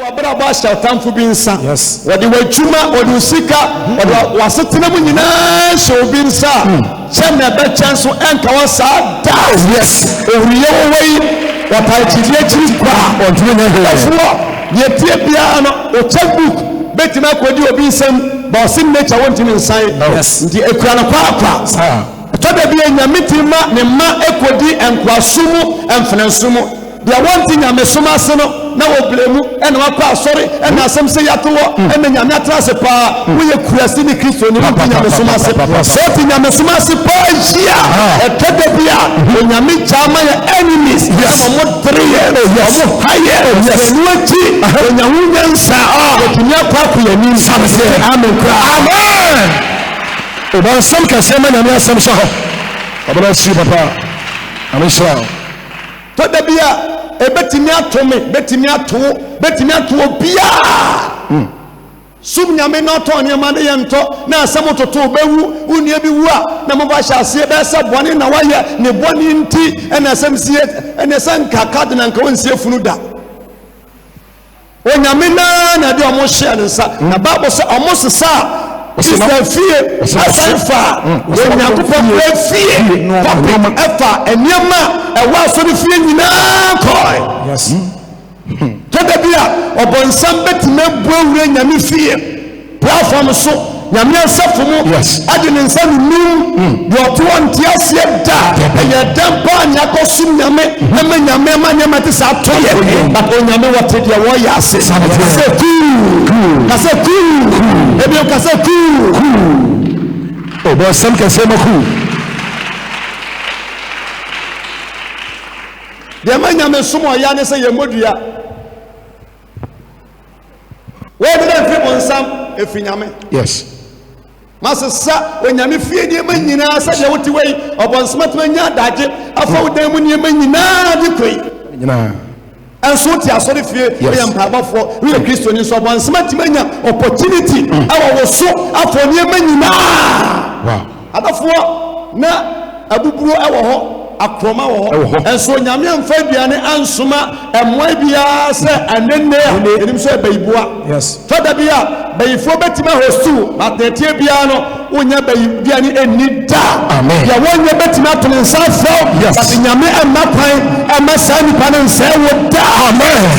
wabraba shautan fu binsa yes wadi wachuma wadi usika wadi wasetena mu nyina so binsa chana ba chanso enka wasa da yes oriye wei watachilie chi kwa ontwe na he afuwa yetie bia no o checkbook betima kwodi obi nsam ba osim nature wonti nsan yes ndi ekura no kwa sa toda bia nyamitima ne ma ekodi enkwasumu emfenansumu dia wonti nyamesoma se no na wo blemu ena wakwa asori ena asem se yatowo ena nyame atrase pa wo ye kurasi ni Kristo ni wonti nyamesoma se so ti nyamesoma se pa jia toda bia nyame chama ya enemies ama mo 3 years mo higher enuati onyahunya nsa otunya kwa ku yani amen amen oban sam ka sema nyame asem sha ho abana si papa amen sha toda bia ebetimi atome betimi ato bia sum nyame no to ne ma de yento na asem toto bewu unia bi wu a na mo ba hya ase be se bone na waye ne bone nti ena asem sie ena san kaka de na nka wonsie funu da onyame na de omo hye ne nsa na babo se omo sesa Isa fie asanfa onyankopɔ fie topic efa eniema ewa so de fie nyina koi yes toda bia obonsam betime buawure nyame fie platform so nyame asafo mu ade ne nsa num de oto ontiasie da eye dampa nya kosum nyame ema nyame ma nyame te sa toye but onyame wote de wo ya ase se kase ebi kase obo sam kase maku de ma nyame sumo ya ne se ye modua we de fi bonsam efinyame yes masesa onyame fie de ma nyina sa de wote wei obonsam to nya daje afa wodan mu ne ma nyina de koi nyina enso ti asori fie we mpabafo we Kristo ni so bonsam timanya opportunity awo wo so afo ne ma nyina wow adafo na abuburo ewo ho akroma wo enso nyame amfa aduane ansoma emwa bia se anenne enim so ebaiboa yes toda bia bayifo betima hostu matetie bia no wonya bayibia ni eni da amen ya wonya betima to nsa fo but nyame emma kwan emma sani pan nsa wo da amen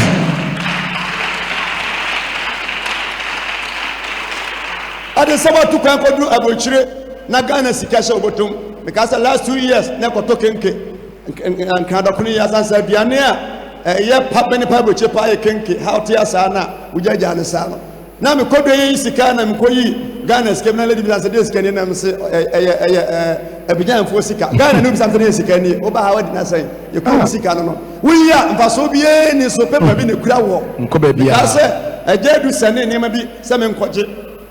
ade sabatu kwan kodu abochire na Ghana sikasha obotum because last 2 years na koto kenke nkada kuni ya sansa biane a ye pabeni paboche pa ye kenke how tia sana ujaja ne sana na me kodo ye sika na me koyi Ghana sika na lady bisanse de sika ni na me se abijan fo sika Ghana no bisanse de sika ni oba ha wadi na sai ye ko sika no wiya mfaso bie ni so pepa bi ne kura wo nko ba bia because ejedu sane ne ma bi se me nkoje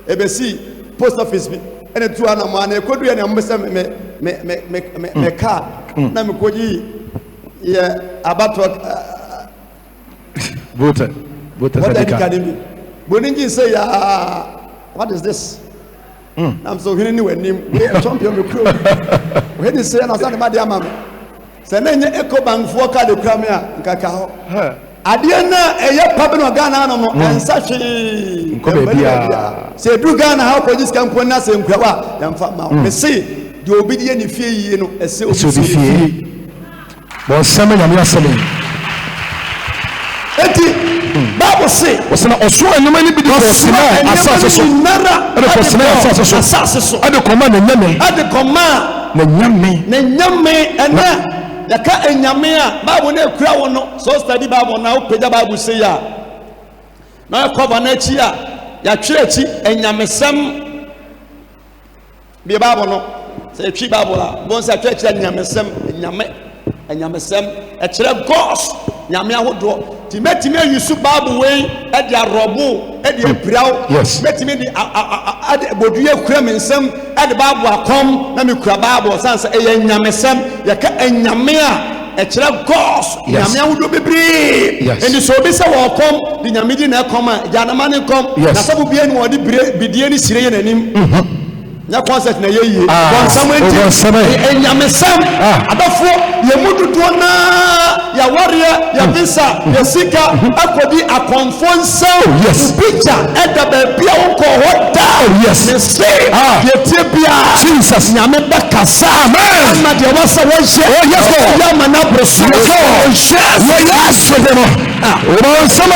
ebesi post office bi ene tu ana ma na ekodu ya na mbese me card na me koji ya abatwa voter what the academy boningi say ya what is this I'm so hini we nim we champion me kro we dey say na say ma dia ma me say na nye Ecobank fo card kra me a nkaka ho ade na eye pabe no Ghana no ensa hwe nko be bia se du Ghana ha ko jiska mpo na se nkwawa ya mfa ma me se de obi die ne fie yie no ese obi fie bo sama nyame aseme eti Bible say osena oso anyama ni bi de osena asase so ade osena asase so ade koma na nyame ena yaka enyame a Bible na ekura wo no so study Bible na opeja Bible say ya na cover na chi a ya twe achi enyamesem bi Bible no say twi Bible la bon say twe achi enyamesem enyamesem e kire ghost nyame ahodo ti metime yusu Bible we e dia robo e dia prawo metime di bodu ekura mensem e de Bible akom na me kura Bible sanse e enyamesem yaka enyame a e kire ghost nyame ahodo bebre eni so bi se wo kom di nyame di na kom a janama ne kom na sabu bia ni wo di bidie ni sire ye nanim nya concert na yeye bonsam enti enyamesam adafo ye mududo na ya warrior ya visa ya sika akodi akonfo nsam picture eda ba bia wonko hoda ne say ye tie bia Jesus nyame bakasa amen ama de wasa wonhye ya mana broso yes bonsam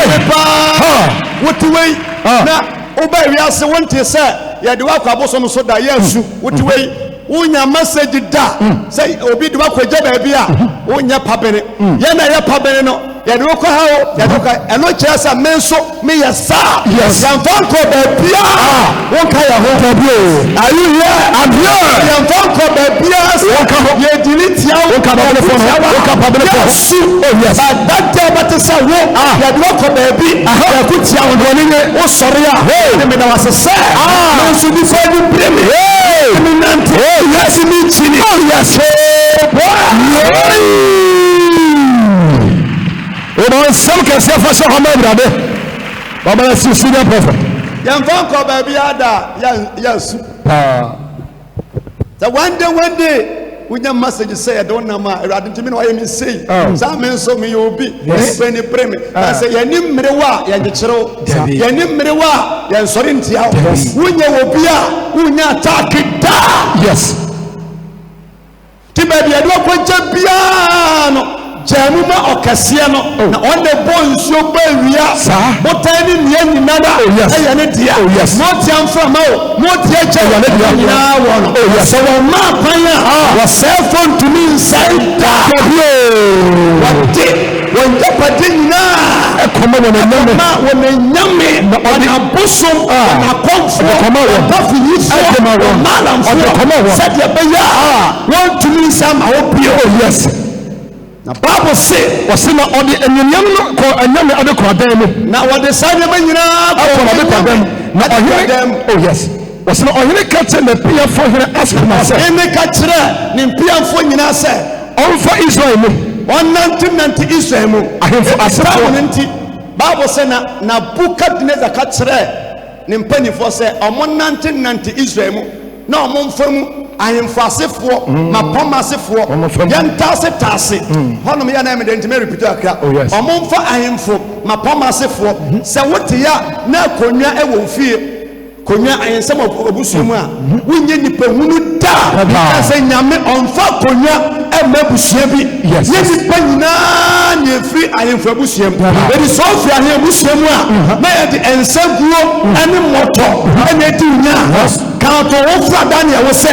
wotiwei na oba wiase wonte say ya de wakọ abosom so da yesu wotiwei wonya message da say obi de wakọ gya ba bia wonya pabene ya na ya pabene no ya de wakọ hawo ya de ka eno kyeresa menso me yesa ya mfanko ba bia wonka ya ho are you here I'm here ya mfanko ba bia wonka ho ye delete ya wonka pabene phone wonka pabene phone oh yes that day but say wo ya de wakọ ba bi ya kutia won ni wo sori ya me na wasese menso di fa di breme me nante yes me chini oh yes Oba some can say for sure my brother. Baba is senior prophet. Yan vanko baby ada yes. So one day we your message say I don't know ma I didn't mean why me say. Some men so me obi when you pray me. I say yanim mrewa ya nchero. Yanim mrewa ya sori ntia. Wunya obi a wunya attack da. Yes. Ti baby ado kwanja bia no. Jamuma okasia no na on the bones yo bawia botani nia nyinada eya ne dia mo tiam from o mo tie che ya ne dia na won so won ma panya was cell phone to me inside that what when japadi na e koma won nyame na abosom na konfo koma won tafi yiso malam fo koma won said ya beya want to me some obio yes. Na Bible say wasema odi enyanyam no ko anyame ade ko adan mu na wode sane ma nyina ko ode ko adan na ohire oh yes wasema ohire ka che na pia fo here aspema se ene ka kire ne pia fo nyina se onfa Israel mu onantinanti Israel mu ahemfo asra nti Bible say na Bukadnezar ka kire ne mpanifo se omonantinanti Israel mu na omomfamu ahemfo asefo mapoma asefo yantase tase honom ya na me denti me repeat akra omomfa ahemfo mapoma asefo se wote ya na konwa ewo fie konwa ayensem obusumu a wunye nipa hunu da se nyame onfa konwa emabusua bi ye nipa nyina ne free ahemfo abusua edi so free ahemfo abusua a na ye de ensaguo ene moto ene di nya kanto wo fra Daniel wo say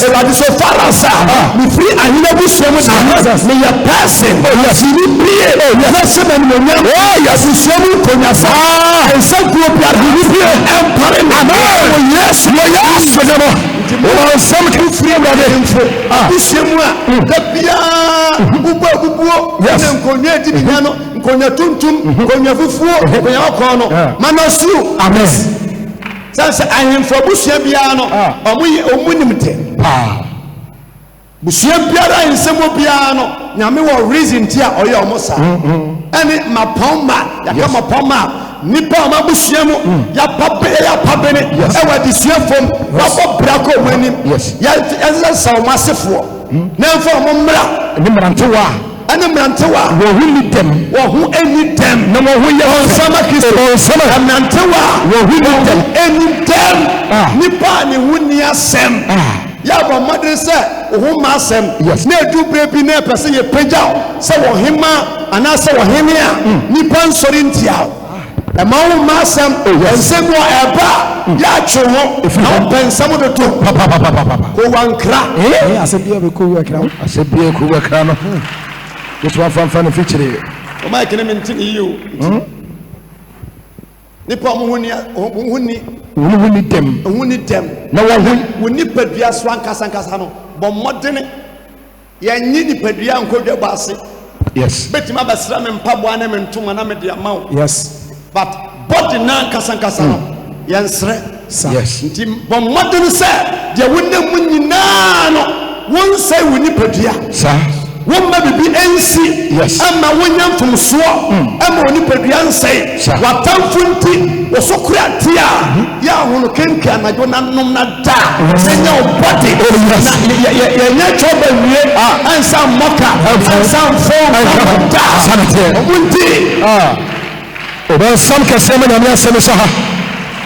eladi so farasa me free ahina busua mu na me ya person yes ni pie yes se me no nyam yes busua mu konya sa ensaguo bi adi bi empare na yes so dem o some can free brother info busua mu a da bia bubuo na nkonya di bi no nkonya tuntum nkonya fufuo nkonya okono manasu amen sanse ahemfo busua bia no omunimte busua biara nsemo bia no nyame wo reason tia oye omosa ene mapoma ya mapoma nipa ma busua mu ya papene ewa disua fom babo brako manim ya sa masefo na mfo mo mra ni mrantewa ana mrantewa wo hu ni dem wo hu eni dem na wo hu ye sama Kristo sama mrantewa wo hu ni dem eni dem nipa ni hu ni asem ya ba madre se hu ma asem na edu brebi na pese ye pagyaw se wo hema ana se wo hemia nipa nsori ntia e ma wo ma asem ensemo eba ya choho na pensamo de to ko wankra asebia be ko wakra no this one fan feature o ma kene mintin yiu nipa mo huni dem na wo nipa dua so ankasa no bo modene ya nyi nipa dua nkodwa baase yes betima basra me mpabo ana me ntoma na me de amaw yes but body na ankasa no yansre yes nti bo modene se de wonam nyina no won say wo nipa dua sa womma bibi ensi ama wonya mfomsoɔ ama onipadua nsɛe watamfo nti wosokura tia ya hono kenka anadwo na nom na da senya obody na yenya choba wie ansa moka ansa mfom da obunti oba sam kase ma nyame asɛm so ha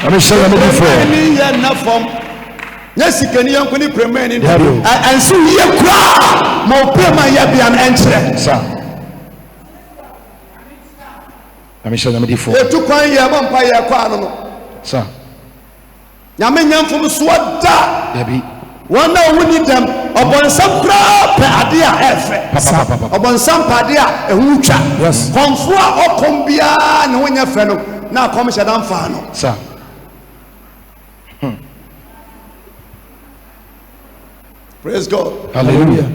ame hyɛ me before ni ya na fom nyasikani yanko ni premier ni anso ye kura mo prema ya bia na enkyerɛ sa ame hyɛ me before etu kwan ye ma mpa ye kwa no sa nyame nyamfom so da yabi wana woni dam obonsam kura pe ade a efe obonsam pade a ehu twa konfo a okom bia ne wonya fe no na akom hyɛ dan fa no sa praise God hallelujah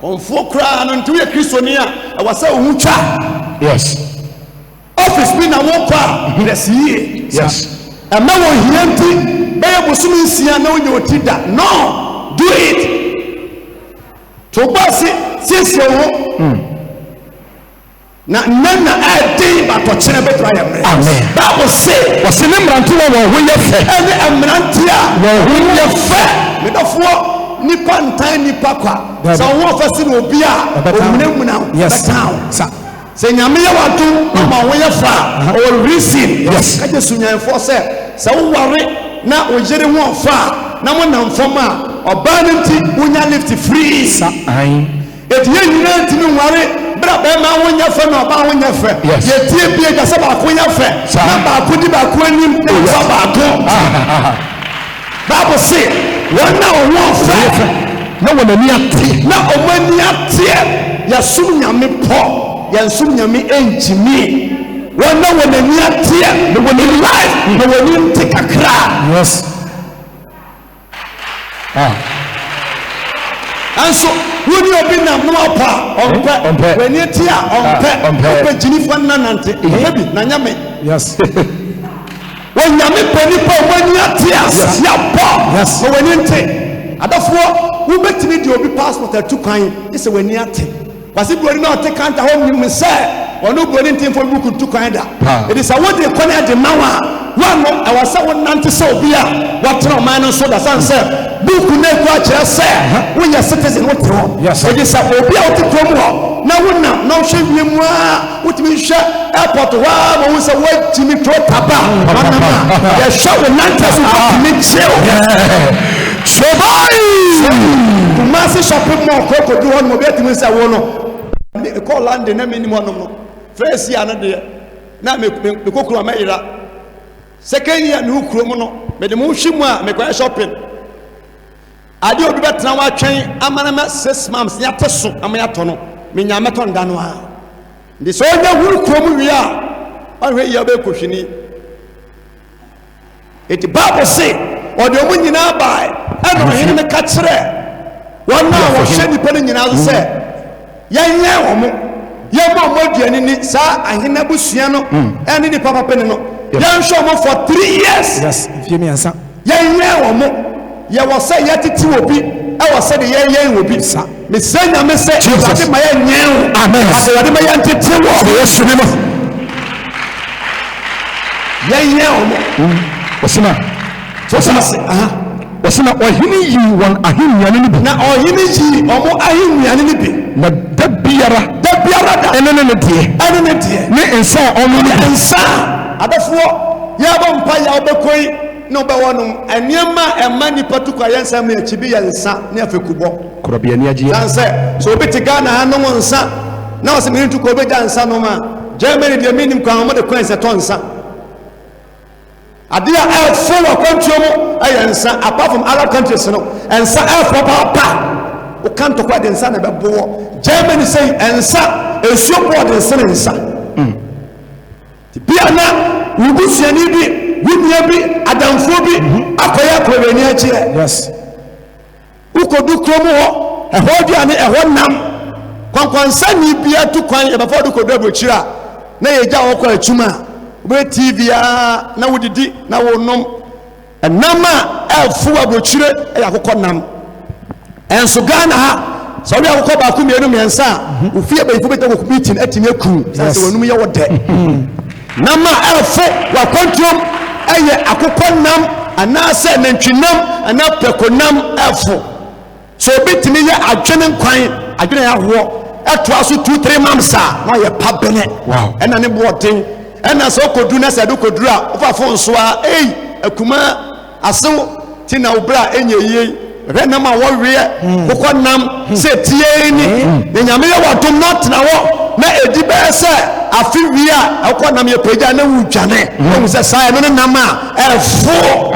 konfo kura no ntu ye kristoni a wasa ohu twa yes office bi na wo kwa blessie yes ama wo hianti bɛyɛ bosom nsia na onye otida no do it to basi siesie wo na nana ade batɔkyerɛ bɛtɔ ayɛ mmerɛ amen bible say wɔse ne mmerante wɔ ho yɛ fɛ ɛne mmerante a wɔ ho yɛ fɛ medɔfoɔ nipa ntan nipa kwa sɛ wo fa si na obi a omunamuna bɛtaw sɛ nyame yɛ wado ama wo yɛ fa or reason ka je sunyanfoɔ sɛ woware na ojere ho fa na mo nam fam a oba ne nti wonya lift free sa ai etie nyina nti no ware bra be ma wonya fa na oba wonya fa yetie bie ga sa ba ko nya fa na ba ko di ba ko anim na fa ba ko bible say wona wo fa na wona ni ate na omani ate ya sum nyame po ya sum nyame enjimi wana wona ni ate na wona life na wona ntikakra yes anso woni obi nam no apa onpe wani tia onpe jinifo nanante obi na nyame yes wonyame pani pa wani atia ya po yes wani nte adafo wo betimi di obi passport atu kan ise wani ate kwasi bori na ote kanta ho mi se ono bori ntimfo buku tu kan da it is a what they call the mawa wano awasa wonante se obi a watro man no so da sanse buku na ku a kire se wonya citizen wo tro it is a obi a wote krom ho na wona na hwe wiem a wotimi hwe airport wa mo se wotimi tro taba manama ya hwe wonante so wotimi chill Sobai! Kumasi shopping mall koko do one mo betimi se wo no call land na minimum no first year na de na me kokoro ma ira second year me ukuro no me de mo hwimu a me kwa shopping ade obi betena wa twen amanama 6 months ya teso amaya to no me nya meto nda no a de so nya huru kuro mu wi a ahwe ya be kohwini eti bible say ode omu nyina bai ana hene me ka kire wona wo hwe nipa no nyina so se yenye wo mo ye mo moduani ni sa ahena busua no ene ni papa pene no yan show mo for 3 years yes fie me ansa yenye wo mo ye wo se ye titi obi e wo se de yenye obi sa me senya me se ade ma yenye wo amen ade ma yantiti wo yesu ni mo yenye wo mo osima wasina ohini yi won ahinyane ni bi na ohini yi omo ahinyane ni bi na dabiara da ene ne die ne ensa omo ni ensa adafo ya ba mpa ya obekoi na obewonum eniema ema ni patukwa yensa me achibi ya ensa ne afekubo korobia ni agie sanse so obeti Ghana hanom ensa na wasemini tuko obeja ensa no ma Germany de minim kwa mo de kwense to ensa adia for wa kwantuomo ayensa apart from other countries no ensa for papa o kanto kwa de ensa na bebo Germany say ensa esuo board ensa bia na wugusuani bi wunia bi adamfo bi akoya kroveni akire yes ukodu kromo ho eho duane eho nam kwankwansa ni bia tu kwan e before du kodu abochira na yeja wo kwa atuma we TV na wodidi na wonom enama elfu abochire e yakokọ nam enso Ghana ha so we akokɔ ba ku mienu miensa ofie ba ifo beta ko meeting atimi akuru say wanum ye wode nama elfo wa kontrom eye akokɔ nam anase nantwinam ana pekonam elfo so bitimi ye adwene nkwan adwene ya ho etoa so 2-3 months na ye pa bene wow ena ne boden ena so kodu na se do koduru a ofafo nso a akuma asew ti na obra enye yie hwe na ma wo wie kokɔ nam se tie ni nyame ye wadom not na wo na edi be se afi wie a kokɔ nam ye pagya na wu dwane wo se sai no nam a efo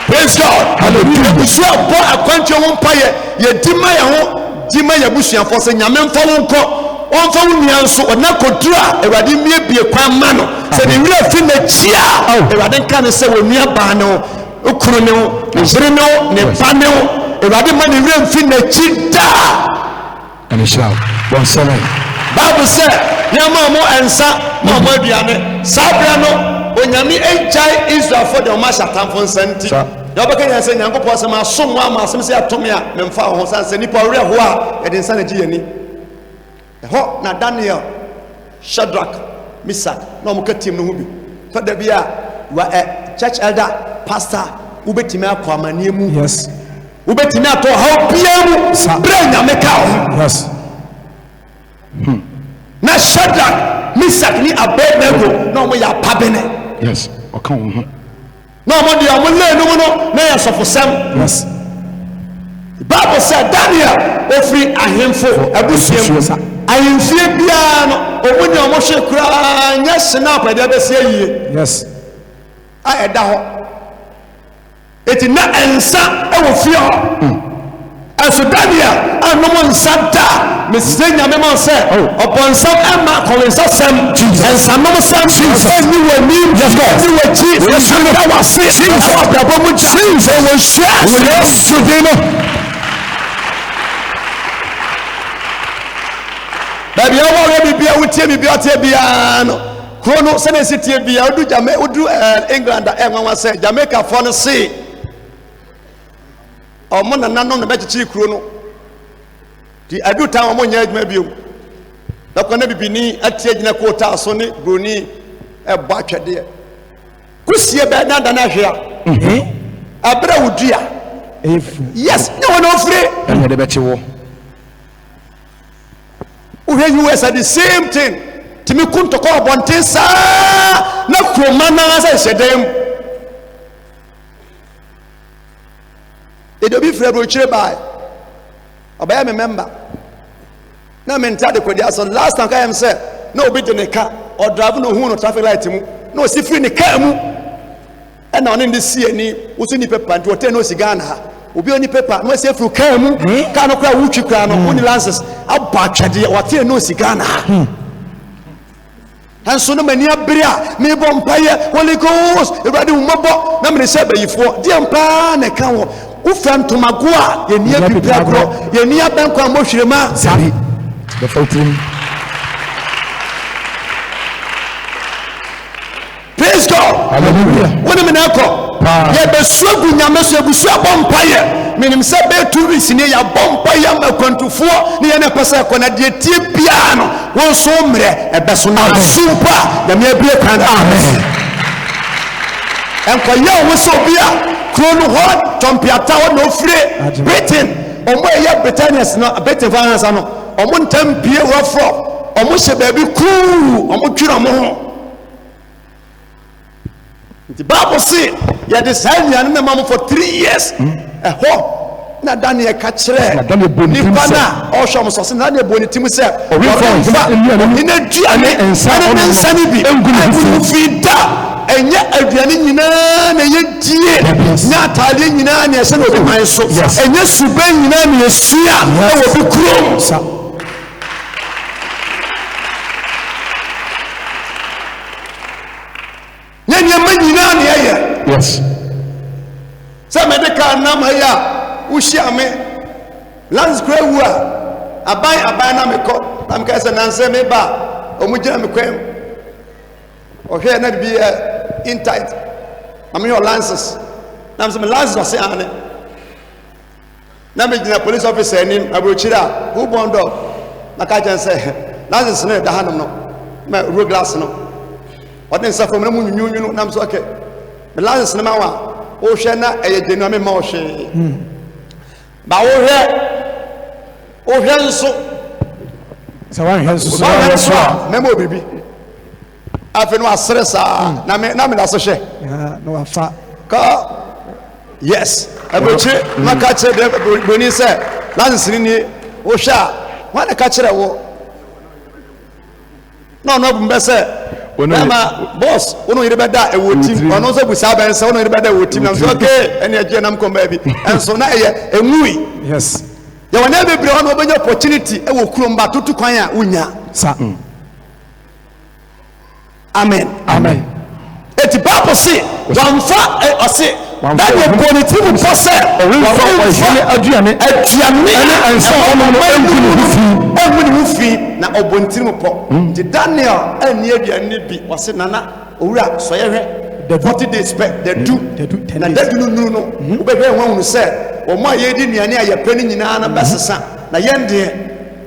praise God hallelujah busu abo akwanche wo mpaye ye dima ye ho dima ye busuafo se nyame mfa wo nkɔ onfa wo nia nso ona kodura ewade mie bie kwan ma no se ne wira fi na chia ewade nka ne se wo nia ba ne okuru ne wo zire ne wo ne pa ne wo ewade ma ne wira fi na chi da and shout one seven Bible say nyama mo ensa mo aduane sabra no onyame enjai Israel for the masha tamfo nsanti ya baka nya se nyankopɔ se ma som wa ma sem se atome a memfa ho san se nipa ore ho a e de nsa na gi yani ho na Daniel Shadrach Meshach no mo katim no hu bi fa da bia wa church elder pastor ubetimi akɔ amane mu yes ubetimi ato ha bia mu bra nyame ka ho yes na Shadrach Meshach ni Abednego no mo ya pabene yes okay no mo dia mo le no no na ya sofosem yes the Bible said Daniel ofri ahemfo abusuam ahemfie bia no obuni o mo hwe kura nya snap de besia yie yes a eda ho eti na ensa e wo fie ho aso Daniel anomo nsada mesenya me man say oponsam ema kolensa sem ensa no sem ni wani yes ni wachi yes ni wasi yes ababo mu cha yes wo share yes sudeno baby o wo bibia wutie bibia tie bia no krono se na sitie bia odu jame odu England enwanwa say Jamaica for no see o mo nana no be chichi kuro no di adu ta o mo nya adwuma biom na ko na bibini atie gina ko ta so ne broni e bɔ atwede kusie be na dana hwe a abra wudua yes no one ofre and de be che wo uhwe US at the same thing timi kunto ko bonten sa na kroma na sa sedem edo bi frɛ bro chire bai obaya me member na me ntade kwadi aso last time I am say na obi de ne ka o drive no hu no traffic light mu na o si free ne ka mu e na oni ndi sie ni wo so ni paper ndi o te no siga na ha obi oni paper no se free ka mu ka no kra wutwi kra no oni lances aba twade o te no siga na ha hanso no mani abria me bo mpaye Holy Ghost everybody umabo na me se bayifo di ampa na ka wo ufam tomagoa ye nia bibagro ye nia banko amohwirema zari the fountain praise God hallelujah wona me na ko ye besuagu nyame so egusu abompaye minim se be tourist ne ya bompaye makwantufuo ne ye ne pese ko na de tie bia no won so mre ebeso na sumpa ya me abie kan amen enko ye wo so bia krono ho tompiata wo no fire Britain omo ye Britannians no Britain finance no omo ntampie wo fro omo hye ba bi cool omo twira mo ho the Bible say ya design ya na mam for 3 years ho na Daniel ka kire ni bana o shom so se na Daniel boni tim se o ina duane ensa ni bi engunu fida enye aduane nyina na yedie na atade nyina na ese na obi man so enye sube nyina na esua na obi krom nyanya nyina na ye yes sa medical nam haya ushia me lance kwewu a aban na me ko am ka se nanse me ba omugina me kwem ohwe na bi in tight am your lances na me lances say ane na me gina police officer anim abrochira who born dog na ka jan say license no da hanom no ma road glass no odin sa fam na mu nyunyu na so okay me license na ma wa o hwe na eye genu me ma o hwe ba o hwe nso sa wan hwe nso memo bibi afi no asere sa na me na so hwe no afa ka yes abrochi na ka che de boni say license ni o hwe a wa na ka chere wo no bumbe say Mama boss ono yire beda e wo team ono so busa ben say ono yire beda e wo team na so okay ene age nam kom ba bi and so na eye enwui yes ya wana bebre ono obenya opportunity e wo kuromba tutu kwan a unya sa amen eti Bible say wamfa o say that the positive process aduane ene ansa ono no enwuni fi na obontirim po di Daniel ani aduane bi wase nana owura so ye hwe 40 days back the do na that do no obehwe wanwu say o ma ye di nuane a ye pani nyina na besesa na yende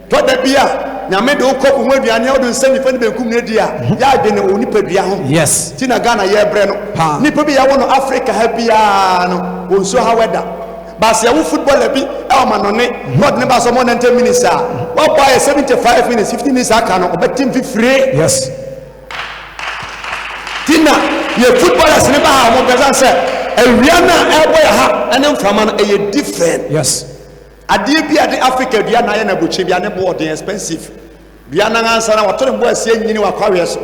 to da bia nyame de okop mu aduane o do nsem nipa ne benkum ne dia ya ade ne onipa dua ho yes ti na Ghana ye bre no nipa bi ya wo no Africa ha bia no wonso ha weda bas ya wo footballer bi e o ma no ne god ne ba so more than 10 minutes what buy 75 minutes 15 minutes aka no obetim fi free yes tina ye footballers ne ba ha mo bezan say ewia na e boy ha ene mframa no e different yes adie bia de Africa dua na ye na boche bia ne board expensive dua na ansa na wato ne bo asie nyini wakwawe so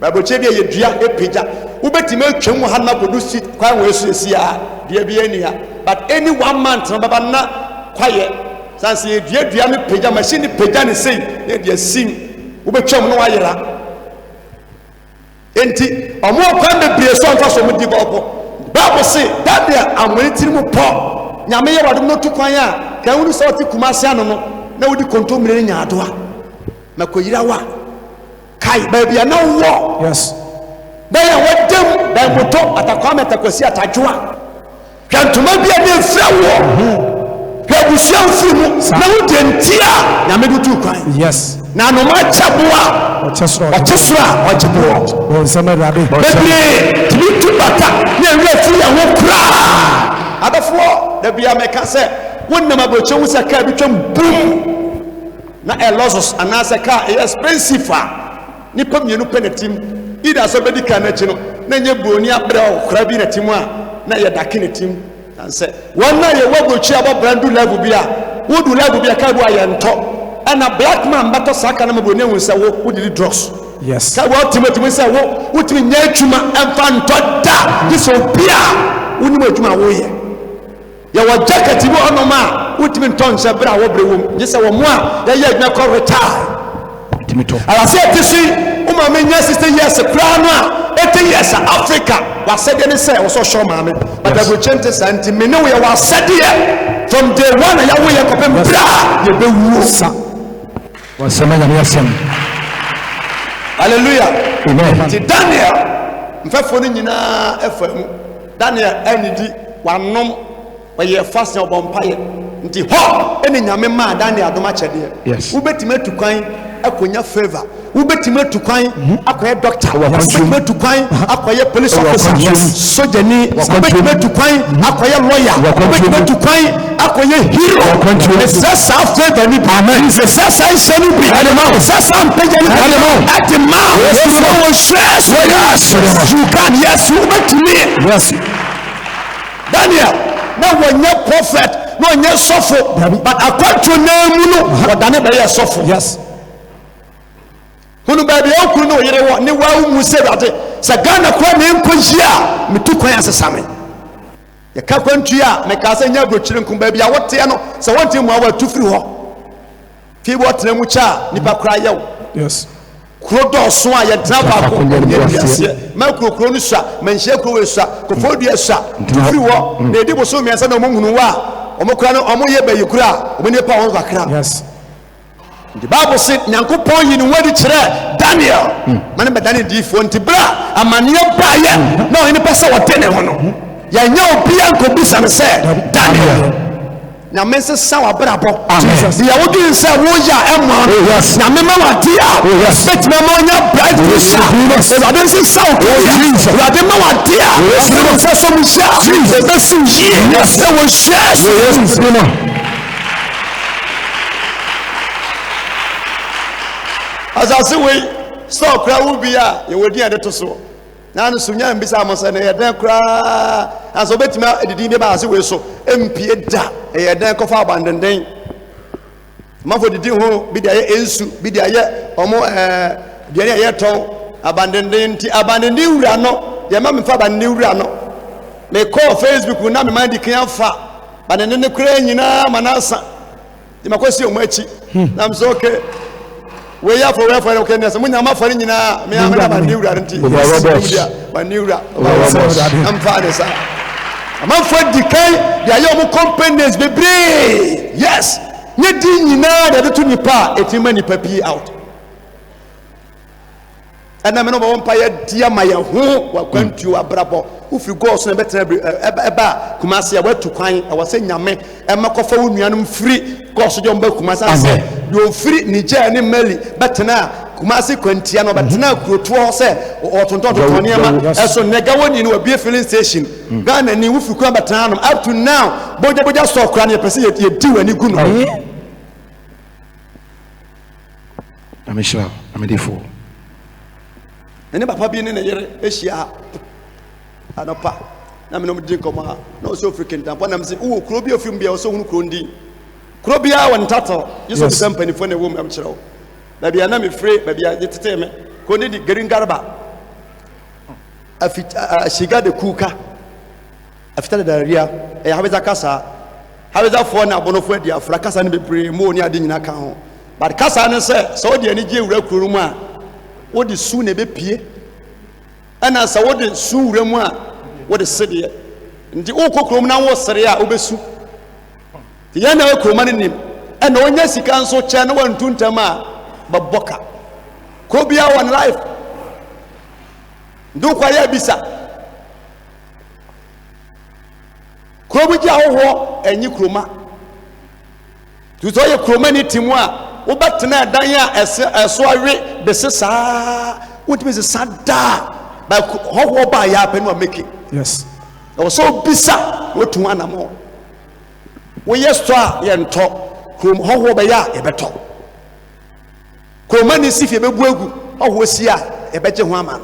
ba boche bia ye dua epeja ubetime atwam ha na produce kwan we so esia dua bia ni ha but any 1 month na baba na kwaye sanse ye dua ne peja machine peja ne sei ye dia sim ubetwam no wayera enti omo kwan bebre so anfa so mudi boko Bible say that there amwani tirimu po nyame ye wade no tu kwan a kan wuri so ti kumase ano no na wudi kontomire nya adoa makoyira wa kai ba bia na wo yes ba ya wadem ba moto atakwame atakwasi atajua kwantuma bia de fra wo kwabusia mfiri mu na wudi entia nyame du tu kwan yes na no ma chaboa ochesra ojibo o nsema rabe bebre tibitu bata na wi afi ya wo kra adafo da bia meka se wonnam abroche wo se ka bi twam bum na elosos anase ka expensive nipa mienu penetim ida so bedi ka na chi no na nye buoni abre okra bi na timu a na ye dake na tim anse wonna ye wabroche abobrandu level bia wodu level bia ka bu ayento ana black man bato saka na maboni hu se wo wudi drugs yes ka wo timotimi se wo wutimi nya atuma emfa ntoda diso bia woni mo atuma wo ye ya wa jacket bi onoma wutimi nton se bra wo bre wom je se wo mo a ya ye aduna ko retire wutimi to ala se tisi o ma me nya 60 years kra no a 80 years Africa wa sede ne se wo so show ma me but I go change santi me no ya wa sede from day one ya wo ye ko pem bra ye be wu sa wa sema ya yasem hallelujah amen ti Daniel mfefo ni nyina efamu Daniel anidi wanom ye fast na obompaye nti ho eni nyame ma Daniel adoma chede ubetime tukwan akonya favor ubetime tukwan akoye doctor ubetime tukwan akoye police officer sojani ubetime tukwan akoye lawyer ubetime tukwan akoye hero sasa favor ni amen sasa ishani bi sasa mpejani atima so stress you can yes ubetime yes Daniel na wonye prophet na wonye sofo but akwato na mu no wadane be ye sofo yes hunu ba be okuru no yire wo ni wa mu se rade sa Ghana kwa na enkohia metu kwan asesame ye ka kwantu a me ka sa nya brochire nkum ba bia wote no sa wonte mu awa tufiri ho fi bo tena mu cha nipa kra yew yes kuro do so a ye dra ba ko ma kuro no sua manhye kuro we sua ko fodua sua tufiri ho na edi bo so miansa na omunhunu wa omokura no omoye bayi kura omene pa won kakra yes the Bible said nyankopon yin wadi kire Daniel mane be Daniel di fo ntibra amane ba ye na oni pesa wote ne ho no ya nya obi anko bisa ne se Daniel na me se sa wa brabo Jesus dia wo din se wo ya emo na me ma wa dia expect me ma nya bright future e ba se sa wo Jesus wa de ma wa dia e se so mu sha Jesus be su yi e wo share Jesus asase we so kra wo bia ye wodi ade to so na no sunya mbisa amose na ye den kra aso betima edidi bi ba ase we so empie da ye den kofa abandenden mafo didi ho bi da ye ensu bi da ye omo bi da ye ton abandenden ti abandenden wura no ye ma me fa abandenden wura no me call Facebook na me mandi kan fa abandenden ne kra nyina manasa di makosi o machi na am so okay we ya for okay na so munya ma fari nyina me am na abandenden wura nti Manura, I'm father, sir. I'm for decay, the Ayomo companies be brave. Yes, you didn't know that to Nipa, a many papi out. And I'm not one pie, dear Maya, who were going to a brabo. If you go so better, Kumasi, I went to Quine, I was saying, Yame, and Makofa, you free, course, you don't Kumasa, you're free, Niger and Melly, but now. Kumasi kwentiano but na kurotuo se otontonto toniama eso nega woni no be filling station Ghana ni wufi kwa batano up to now boja so kra na pese ye di wani gu no ameshra amedefo ene papa bi ne yere ehia anopa na me no mdi nkoma na so African tampo na mse wo kuro bi ofim bia so hunu kuro ndi kuro bia won tato yeso bi sampanifo na wo am kyerɛw baby ana me free baby a yetete me ko ni di gerin garba shiga de kuka afita da ria e habeza kasa habeza fo na abonofo adi afra kasa ne bebre mo ni ade nyina ka ho but kasa ne se odi ani je wura kuru mu a wodi su ne be pie ana sa wodi su wura mu a wodi sede ndi ukokrom na wo sere a obesu ti yana okroma ne nim ana onya sika nso che ne wantuntam a baboka ko bia one life ndo kwa ya bisa ko bu ja ho enyi kroma tuzo ye kroma ni timu a wo batena dan ya eso awe bese saa wotimi se sada ba ho ba ya pe no make yes o so bisa wotu anamo wo yesto a ye nto krom ho ba ya e beto Komani sifi bebu egu owo sia ebeje ho ama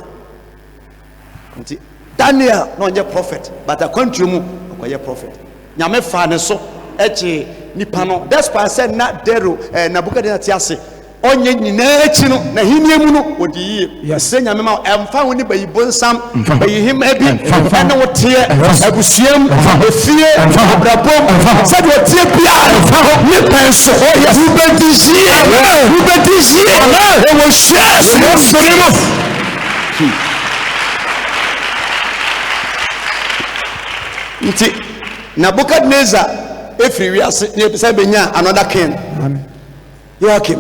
nti Daniel no nye prophet but a country mu okoye prophet nyame fa ne so eche nipa no despite say na dero Nabukadnezar ti ase onye nyina echi no na hinie mu no odi yie se nyame ma emfa woni bayibo nsam bayihim abi emfa na wotie abusuam efie abrabom se de wotie bia emfa ho ni penso ubediji e wo share no soremo nti Nabukadnezar efiri wiase ne pesa benya another king Joachim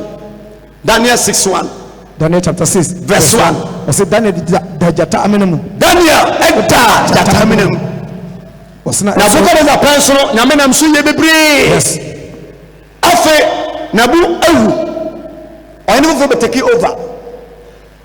Daniel 6:1 Daniel chapter 6 verse 1 I said Daniel dajata amenemu Daniel enta dajata amenemu wasna Nabukadnezar penso nyame nam so ye bebre yes afe nabu awu oyene fo be take over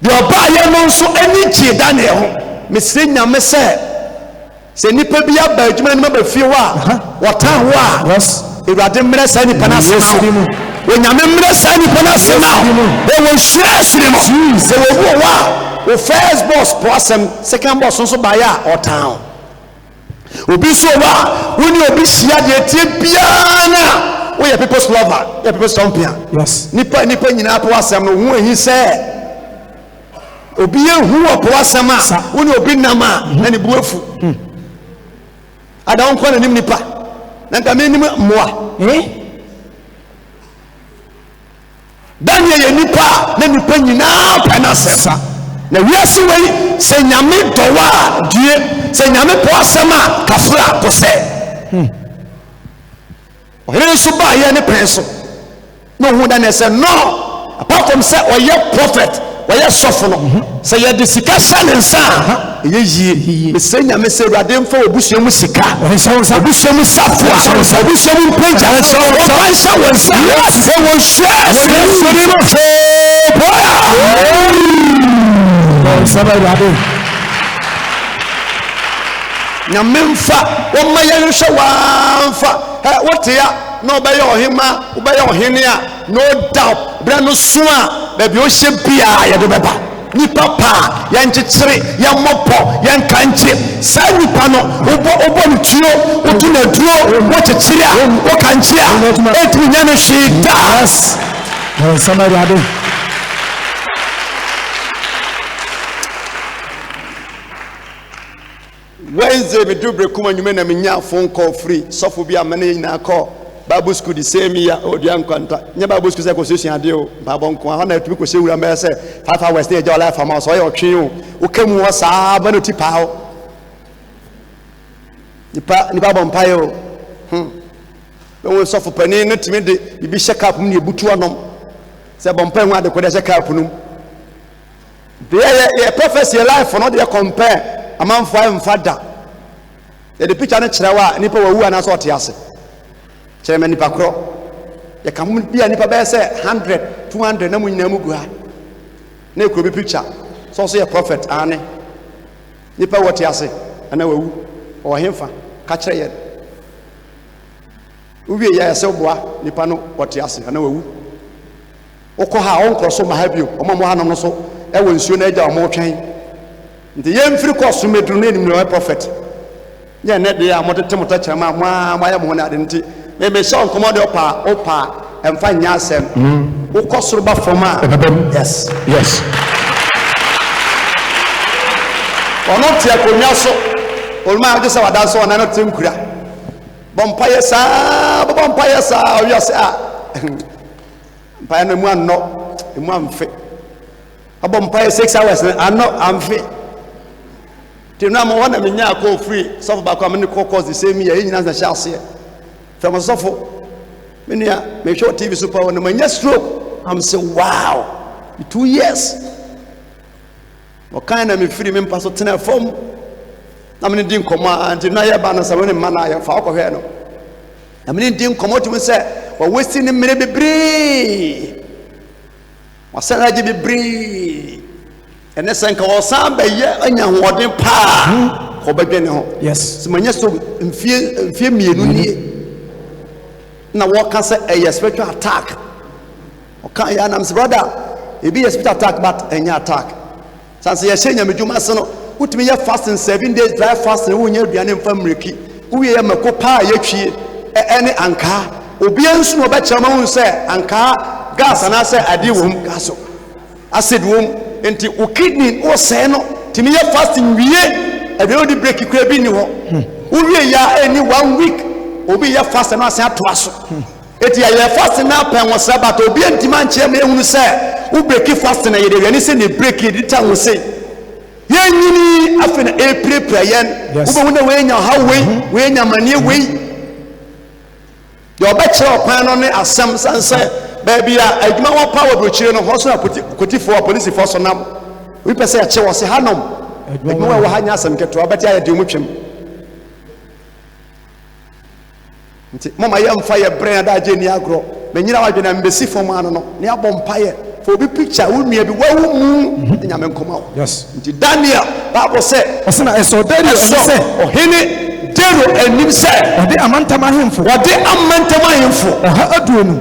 the oba ye no so ani tie Daniel ho mesre nyame se nipa bi aba adwuma ne ba fie wa wotan ho a yes Ewurade mmere sa nipa na asema wo nyame mmere sa nipa na asema wo wo share sirimo se wo wa wo first boss prosem second boss nso ba ya otan obi so wa wo ni obi hia de tie biana wo ye people's lover ye people's champion yes nipa nyina po asem no hu ehi se obi ye hu opo asem a wo ni obi nama na ne buafu ada won kwa na nim nipa nanka me nim moa Daniel ye nipa na nipa nyina pa na sesa na wiase wei se nyame dowa die se nyame po asema kafra to se ohire so ba ye ne penso no hu da na se no apart from say oye prophet wɔyɛ sɔfo no sɛ yɛde sika hyɛ ne nsa a ɛyɛ yie mesɛ nyame sɛ awurade mfa obusua mu sika obusua mu safoa obusua mu mpagya wɔfa nhyɛ wɔ nsa sɛ wɔnhyɛ sɛfiri no nyame mfa wɔma yɛnhwɛ wɔamfa wote a na ɔbɛyɛ ɔhema wobɛyɛ ɔhene a no doubt berɛ no so a baabi ɔhyɛ biaa yɛde bɛba nipa paa yɛnkyekyere yɛmmɔpɔ yɛnkankye saa nipa no wobɔ no tuo woto no aduro wokyekyere a wokankye a ɛtumi nya no hwee daa Wednesday me do break kuma nyume na menya phone call free sofo bi amane nyina call Bible school the same year odia nkwanta nya Bible school say ko session ade o babo nko ha na atumi ko sewura me say 5 hours dey je life am so ye otwe o okamu wo saa ba no tipa o ni babo mpaye o we sofo pani no timi de bibi check up mu ebutu anom say bo mpaye hu ade ko de check up num the prophecy life no dey compare amanfo mfada the picture no kyerɛwa nipa wawu ana so ɔte ase kyerɛ nipa korɔ yɛ ka mu bia nipa bɛyɛ sɛ 100 200 na mu nyina mu gu ha na ekuro bi picture so yɛ prophet ane nipa wɔte ase ana wawu ɔhemfa ka kyerɛ yɛ uwie yɛ sɛ boa nipa no wɔte ase ana wawu okɔ ha ɔnkɔ so ma ha bio ɔmo ha no so ɛwɔ nsuo na agya ɔmo twɛn nti yɛmfiri kɔ so meduru no anim no prophet nyɛ ne de a motete mota kyerɛma mo ayɛ mo na de nti me hyɛ nkɔmɔ de opa ɛmfa nyɛ asɛm wokɔ soro ba fam a yes ɔno te akonnwa so ɔlma agye sɛ wada so ɔna no te nkura bɔmpayɛ saa ɔyɛ sɛ a mpayɛ no mu annɔ mu amfe abɔ mpayɛ 6 hours anɔ amfe tena mo wana menya akɔ free sɔfo ba kɔ amene kɔ course the same year nyina na hyɛ ase fam sɔfo menia me hwɛ TV super wona manya stroke am say wow 2 years ɔkan na me free me mpa so tena fam na me di nkɔmɔ anti na yɛ ba na sɛ wone ma na yɛ fa ɔkɔhwɛ no na me di nkɔmɔ tumi sɛ wa wasi ne mmere bebree wasana gye bebree ene senka wosan beye anya hoɔden paa ko badwene ho yes semanya so mfie mienu nie na wɔka sɛ ɛyɛ spiritual attack ɔka ya nam sɛ brother ebi yɛ spiritual attack but ɛnya attack sanse yɛ hyɛ nyamedwuma se no wotumi yɛ fasting 7 days dry fasting wo nya aduane mfa mreki wo yɛ mako paa yɛtwie ɛne anka obi ansu no ɔbɛkyerɛ ma hu sɛ anka gas ana sɛ ade wo hum gaso acid wo enti o kidney o sɛ no timi yɛ fasting wie ebe o di break kura bi ni ho wo wie ya any 1 week obi yɛ fasting no asen ato aso eti yɛ fasting na pɛn wo sɛ but obi antima nkyɛ me ehunu sɛ wo break fasting na yɛ de wani sɛ ne break yɛ di ta wo sɛ yɛ nyini afi na prepare yɛn wo be wo na we nya ha we nya manie we yɛ ɔbɛkyerɛ ɔpan no ne asɛm sansɛ baby a adwuma wɔ power brochire no hoso na kotifo police for so nam we pese a che wo se hanom adwuma wɔ ha nya asɛm keto abɛti ayɛ de mu twem nti mama yɛ mfa yɛ brand da agye ni agro menyira wadwe na mbesi fom ano no ne abɔ mpaye for obi picture wo nua bi wawu mu nyame nkoma wo yes nti Daniel Bible sɛ ɔsena ɛsɔdari ɔsɛ ɔhene Dero enim sɛ ɔde amantama ahemfo ɔha aduonu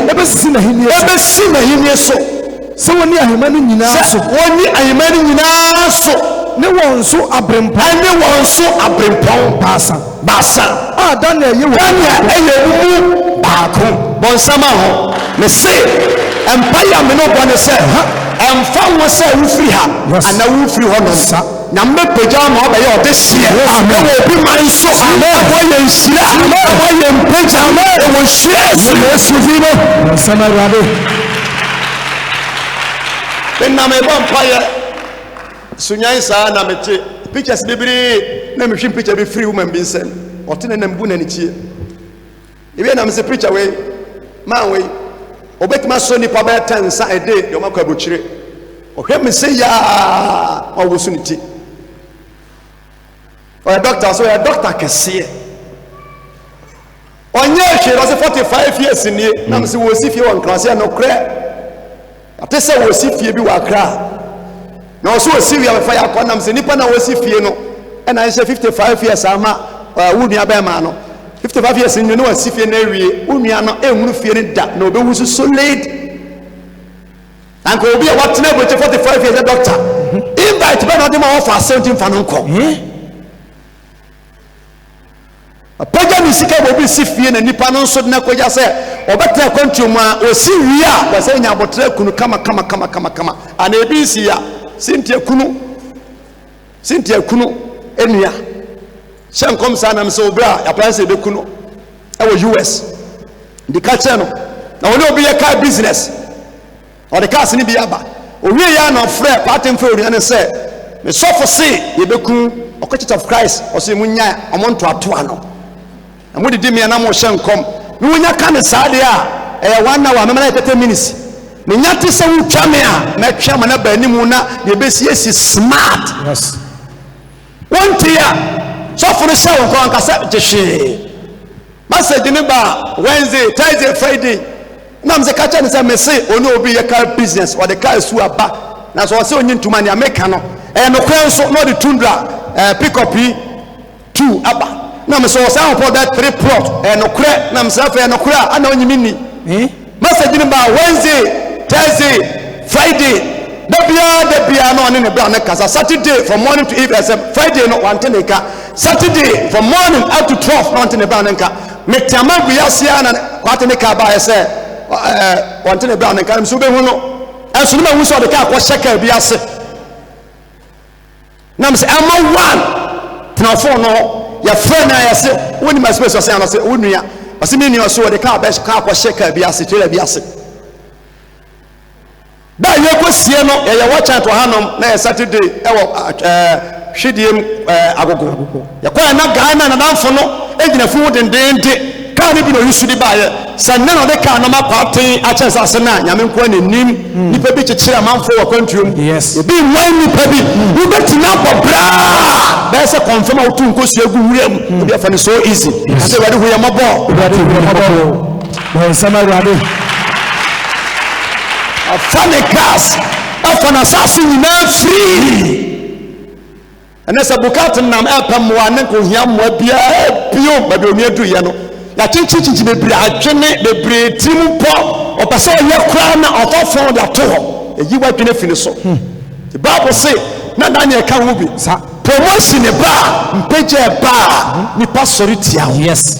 ebesi na henie so sɛ wɔni ahema no nyinaa so ne wɔn so abrempɔn baasa a Daniel ɛyɛ mu baako bɔnsama ho me se empire me no bɔ ne sɛ ɛmfa wo sɛ wofiri ha ana wofiri hɔ no nsa na mmepagya ma ɔbɛyɛ ɔde hyeɛ ɛwɔ obi man so wɔyɛ nhyira wɔyɛ mpagya ɛwɔ hyeɛ Yesu vi no nsɛm awurade benam ɛbɔ mpayɛ sunyan saa na mete pictures bebree na mehwe picture bi free woman bi nsɛm ɔte na nam bu na ne tie ebi na me se picture wei man wei obetuma so nipa bɛyɛ 10 nsa a day de ɔmakɔ abukyire ohwe me say ya owosuniti o doctor so ya doctor kese onye hwe say 45 years ni na me say wo si fie won class ya no kre atese wo si fie bi wa kra na so wo si wi afa ya kwa na me say nipa na wo si fie no e na say 55 years ama wo nua ba ma no 55 years ni no wo si fie na wie wo nua no ehunu fie ni da na obewu so solid anko obi a what na go 45 years a doctor invite be na dem offer 17 fa no nko apaja ni sika bo bi si fie na nipa no nso na kwaja se obeta kwantum a osi wi a wase nya abotre kunu kama ana ebi si ya sintie kunu enua shankom sana mse obra ya plan se be kunu e wo US di culture no na woni obi ya car business or the cars ni bi aba owie ya na frɛ pattern for ori na say me so for say ye be kunu okachita of Christ o say munya omonto ato ano na mo didi me na mo shankom ni wonya ka ne saade a e 1 hour me na 30 minutes me nyate se wo twa me a me twa ma na ba animu na ye be si smart yes one tia so for the show ko ankasa jehwe message ni ba Wednesday Thursday Friday na mze ka cha ni say me say oni obi ye car business or the car su aba na so say onyi ntuma ni ameka no no kwen so no the tundra pick up 2 aba na me so say on that 3 plot no kre na me say fa no kre ana onyi mini message ni ba Wednesday Thursday Friday the bia no ne bra na kasa Saturday from morning to evening Friday no one ten ka Saturday from morning up to 12 no ten bra na ka metama buyasia na kwate ne ka ba say one ten bra na ka so be hu no enso no ma hu so de ka kwa sheka biase na me say ama one na phone no ya friend na ya say woni ma space so say na say wonua ase me ni so de ka ba ka kwa sheka biase tele biase da ye ko sie no ye watch at hanom na Saturday e wo hwediem agogo ye ko na Ghana na danfo no egina fu dendende ka ne bi no yusudi ba ye sanna no de ka no mapaten a chance ase na nyame nko anenim nipa bi kyekyere amanfo wa kwantuom yes bi wan nipa bi wo betina bobra ba se confirm autu nko su egu wuram bi afa ne so easy ase wade hu ye mabo no samarade funny cars afana sasi ni na free anasa bukatu nam epam wa ne ko hia mo bia bio ba bi oni adu ye no ya chinchi bebre adwene bebre timpo opase ye kra na ofofo da to ho eyi wa dwene fini so the Bible say na Daniel ka wo bi promotion e ba mpeje ba ni pastor tia yes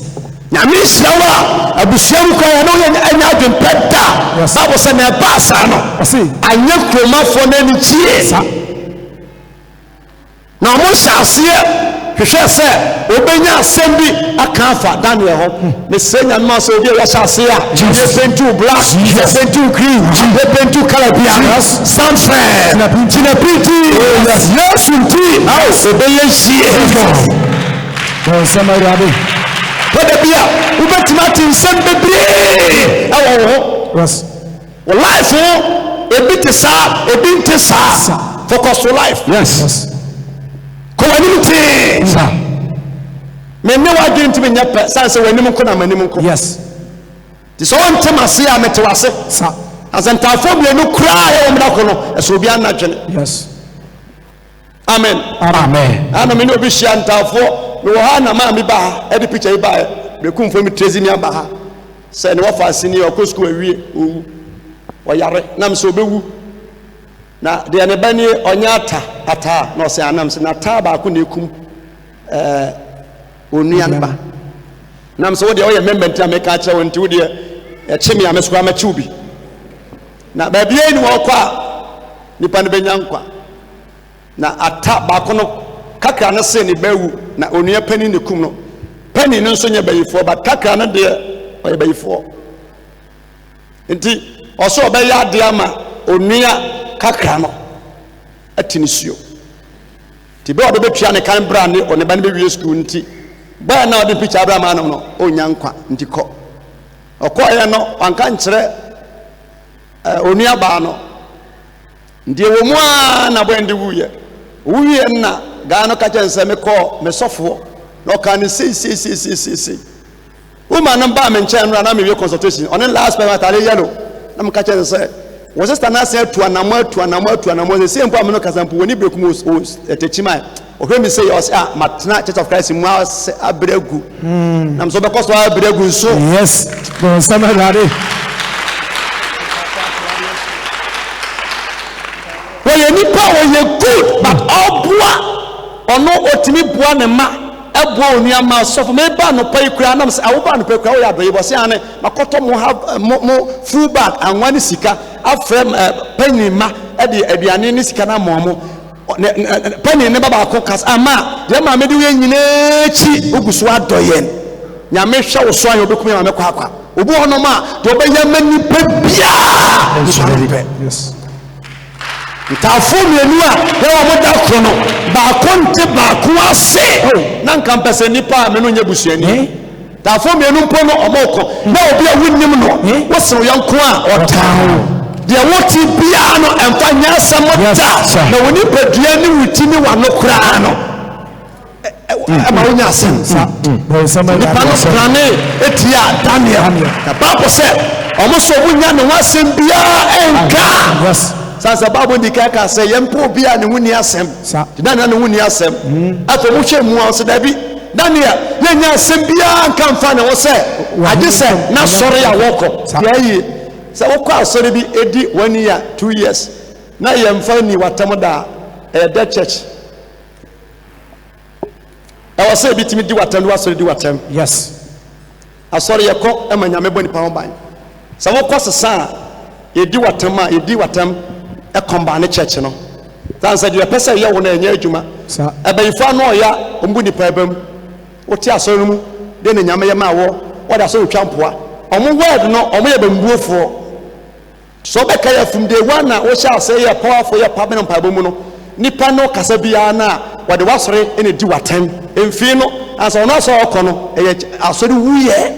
nyame hirawa abusuam kwa no ye anya adwen peda Bible say na ba sa no anya kromafo na ni chie na mo hyase hwehwe se obenya asem bi aka afa Daniel ho me senya ma so obi ya hyase a je pentu black je pentu green je pentu color bia sunflower na pinti yes unti house obenya hie no samarade Wada bia ubetimati nsem bebre awo yes life ebiti sa focus on life yes ko wanimti sa me ne wa dwenti me nyapa sanse wanim ko na manim ko yes ti so on temase a metewase sa azantafo bia no kura ya omda ko no eso bia na dwene yes amen ana me no bi hia ntafo me wo ha na ma me ba e di picture ba be kumfo me trezi ni aba ha se ne wo fa asini o ko school awie owu o yare nam se obewu na de ne bani onya ata na o se anam se na ta ba ko na ekum onua ne ba nam se wo de o ye member ntia me ka kire wonti wo de e chimi a me so ma chiubi na ba bia ni wo kwa nipa ne benya nkwa na ata ba ko no kakra na se ne bawu na onua pani ne kum no pani no nso nya bayifo ba kakra na de o bayifo enti oso obeya ade ama onua kakra no atinisuo ti be obetua ne kan bra ne one ba ne be school nti ba na ode picture Abraham anam no onya nkwa nti ko okoye no anka nkyere onua ba no ndiye wo mu a na bwende wuye na ga no ka kyense me ko me sofo no ka ne sei woman no ba me nchen no na me we consultation on the last time atare yellow na me ka kyense wo sister na say atu anamo say mpo ameno kasampo woni brekum etechima ohwe mi say yo say matna Church of Christ mu abregu na me so be koso abregu so yes go sama rade we nipa we good but obua ono otimi bua ne ma ebo onua ma sofo me ba no pai kura na me say awo ba no pai kura wo ya do yibo say ane makoto mo full bag anwa ne sika afrem penny ma e de aduane ne sika na momo penny ne baba ko kas ama de ma me de we nyina chi oguso adoyen nya me hwe wo so an obekumi ma me kwa akwa obu hono ma de obeya mani pebia yes ntafo mienu a yawo moda krono ba konte ba ko ase na nka mpese nipa me no nya busuani ntafo mienu mpo no omoko na obi a wunnim no wo se wo yanko a otawo de woti bia no emfa nya samota na woni padua ni wutimi wa no kra no ama wonya asem nipa no plane etia Daniel ka Bible say omo so wonya no wasem bia enka yes sansa Bible ndika say yempo bia ne wuni asem Daniel ne wuni asem ato mo hwe mu anso da bi Daniel yenya asem bia nka mfa ne wo say age say na sori ya woko yayi say woko asori bi edi 1 year 2 years na yemfa ni watam da the church I was say bitimi di watam wa sori di watam yes asori yeko emanya mebo ni pa ban say woko sesa edi watam e combine church no dan said you person ye wona enya adwuma e bayifo no ya ombu ni pa bam woti asoro mu de ne nyame ye ma wo wada so twampoa omo word no omo ye bambuofo so be kaya from day one na wo sha say ye powerful ye pa bam pa bam no nipa no kasa bia na wade wasore ene di watam emfi no anso no so okono e asori wuye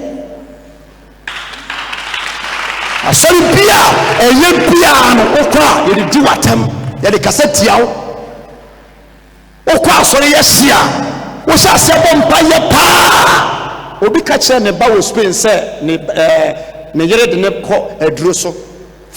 asori bia eye bia no okwa ye di watam ye de kasetiawo okwa asori ye hia wo sha se bompa ye pa obi ka kire ne ba wo Spain se ne yere de ne ko aduro so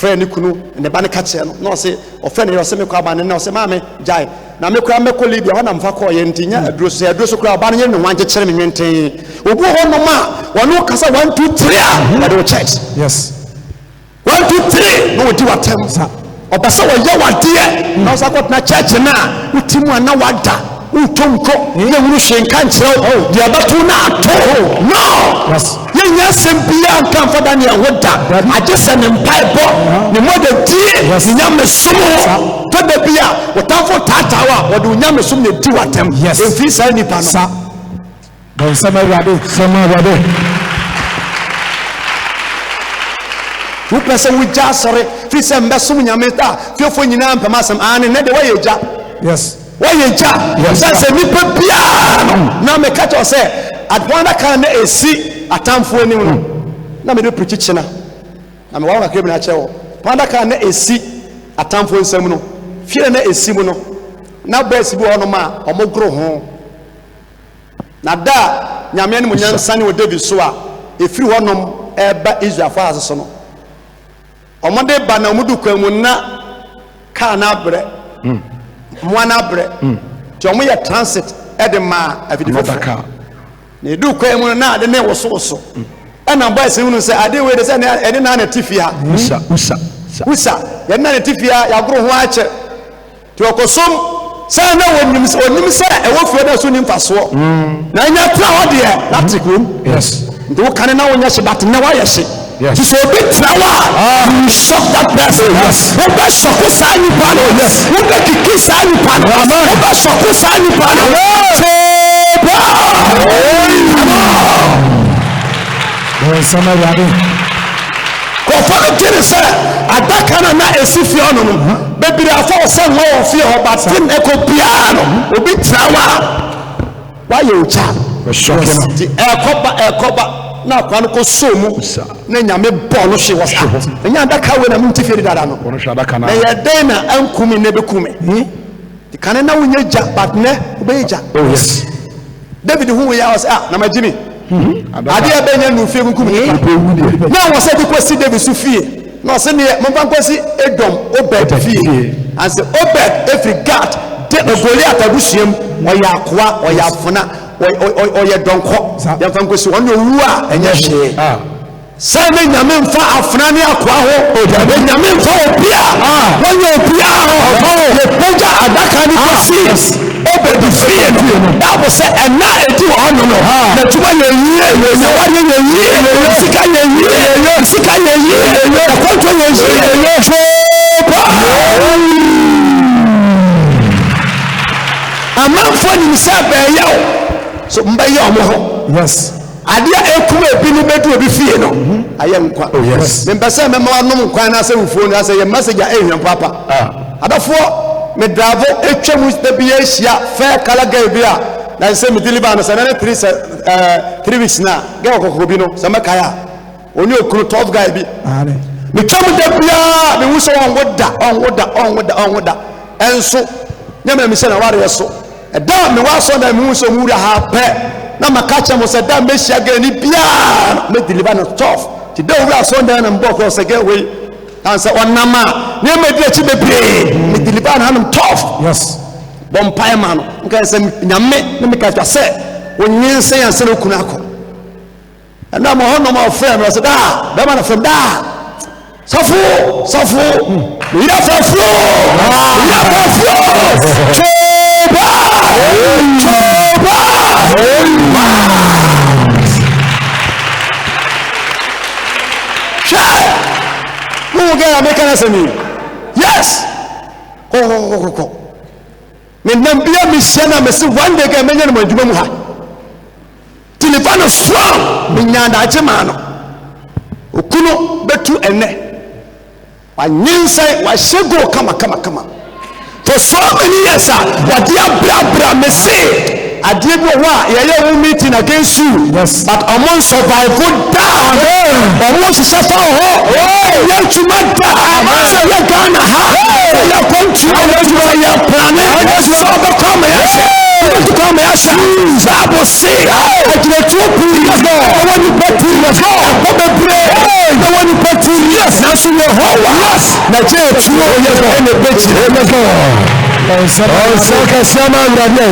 frɛ ne kunu ne ba ne ka kire no se ofrɛ ne yose me kwa ba ne no se ma me jai na me kura me ko Libya ho na mfa ko ye ntinya aduro so kura ba ne ne wanje kire me nwenten obu ho no ma wono kasa 1 2 3 a de church yes 1 2 3 no di watem sa obasa wo ye wade na so akot na church na utimu ana wada utonko ye wuru hwenka nkyerɛ de abatu na ato no yes yenya sempia nkan fa Daniel woda age se ne mpaibo ne moda die nyame sumo to da bia wotamfo tatawa wode nyame sum ne di watem emfi sa nipa no sa don sama wade wo pese wo ja sore fi se mbe sum nyame ta fiofo nyina mpama asem ane ne de wo ye ja yes woye ja se nipa bia na me ka to se adwana kan na esi atamfo anim no na me do preach china na me wa ka kebe na chewo panda kan na esi atamfo nsam no fie na esi mu no na ba esi bi hono ma omogro ho na da nyame ne munyansa ne wo David so a efiri honom eba Israel fa aso no omode ba na omudu kwamu na ka na bre mwana bre ti omo ye transit edema afidifo ne du kwamu na de ne woso ana boy se hunu se ade we de se ne ede na na tifia usa ye na na tifia ya gro ho ache ti okosom se na wonim se e wo fie da so ni mfaso na nya tra ho de lati krom yes ndi wo kan na wonya hye bat na wa ye hye yes so be trawa you shock that person yes wo be shock sa ni pa no yes wo be kiki sa ni pa no wo be shock sa ni pa no don sama wade ko fa kire se adaka na esifie ono no bebiri afa se nwa wo fie ho but tin ekopiano obi trawa wa ye ucha we shock him ekoba na kwano ko so mu na nyame bɔ no hwe wɔ sa nya adaka we na mu ntifie dada no ɔno hwe adaka na ya den na ankumi ne bekumi di kan na wonya gya but ne obey gya oh yes David hu ya was na majimi ade ya benya no fie nkumi na wɔ sɛ bi kwasi David su fie na ɔsɛ ne mo ban kwasi Edom Obed fie as Obed every God de Goliath abusuam ɔyɛ akoa ɔyɛ afona ɔyɛ dɔnkɔ ya fan kwasi ɔno owu a ɛnyɛ hwee sɛne nyame mfa afona ne akoa ho nyame mfa opia wɔnyɛ opia ho yɛ pagya adaka ne kwasi Obed fie no da bo sɛ ɛna edi wɔ no no na tuba yɛ yie na wari yɛ yie sika yɛ yie na kɔntɔ yɛ yie amanfo ni sɛ bɛyɛ o so mbɛyɛ ɔmo ho yes adeɛ ekuma ebi no bɛdu obi fie no ayɛ nkwa oh yes mbɛ sɛ mɛma wanom nkwan na sɛ wufuo no asɛ yɛ message a ehwɛ papa adafoɔ me dravo etwa mu da bi ahyia fair color guy bi a na sɛ me deliver no sɛ na 3 weeks na ga kokoko bi no sɛ mɛkae a oni okuru tough guy bi me twa mu da bia me hu sɛ ɔnwoda enso nyama me sɛ na ware so ɛda me wa so na me hu sɛ mu wura ha pɛ na maka kyɛ mo sɛ da me hyia ga ni bia me deliver no tough ti da wura so na na mbɔ ko sɛ ga wei answer onama ne me di achi bebre me deliver na hanum tough yes bom pai man nka se nyame ne me ka twa se onyense yanse na okunu akọ na mo hono mo frem na se da be man frem da safu ira safu I make an answer me. Yes. Ko. Me nambia mi shana me se one day ga menya no adwuma mu ha. Tilifano strong. Me nyanda achema no. Okuno betu ene. Wa nyinsai wa shego kama. For so many years what dia bra me say adie bi wa ye meeting against you yes but among survive down almost suffer ho ye chuma da so ye Ghana ha ye country ye plan so be come ya sha Bible say adie to please go when you put go be pray when you put yes na so ye ho yes na je tuo ye go ene bechi ene go so ka radio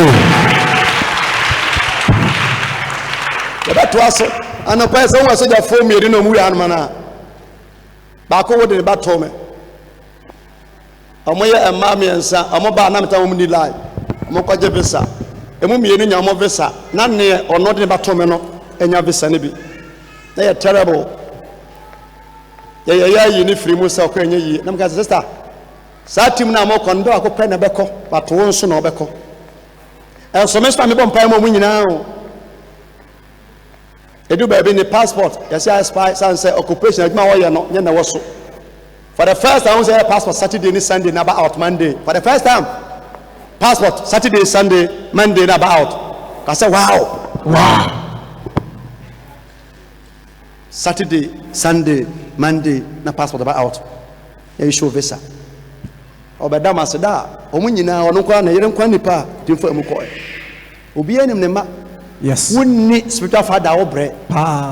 to us and a person was a phone me no mu anmana ba ko wo de ba to me omo ye emma me nsa omo ba na meta wo mu ni lie omo kwaje visa emu me ni nya omo visa na ne ono de ba to me no enya visa ne bi na ye terrible ye yi ni free mu sa ko enya yi na me ka sister sa tim na mo kondo akopɛ na bɛkɔ ba to wo nso na obɛkɔ enso me sta me bɔ mpa mo mu nyina o edu baby ni passport yes I spy say occupation adwuma wo ye no nye na wo so for the first time I say passport Saturday ni Sunday na ba out Monday for the first time passport Saturday Sunday Monday na ba out I say wow Saturday Sunday Monday na passport ba out ya show visa obeda maseda omu nyina ono kwa na yere nkwa nipa timfo amuko obi enim ne ma yes wonni spiritual father obre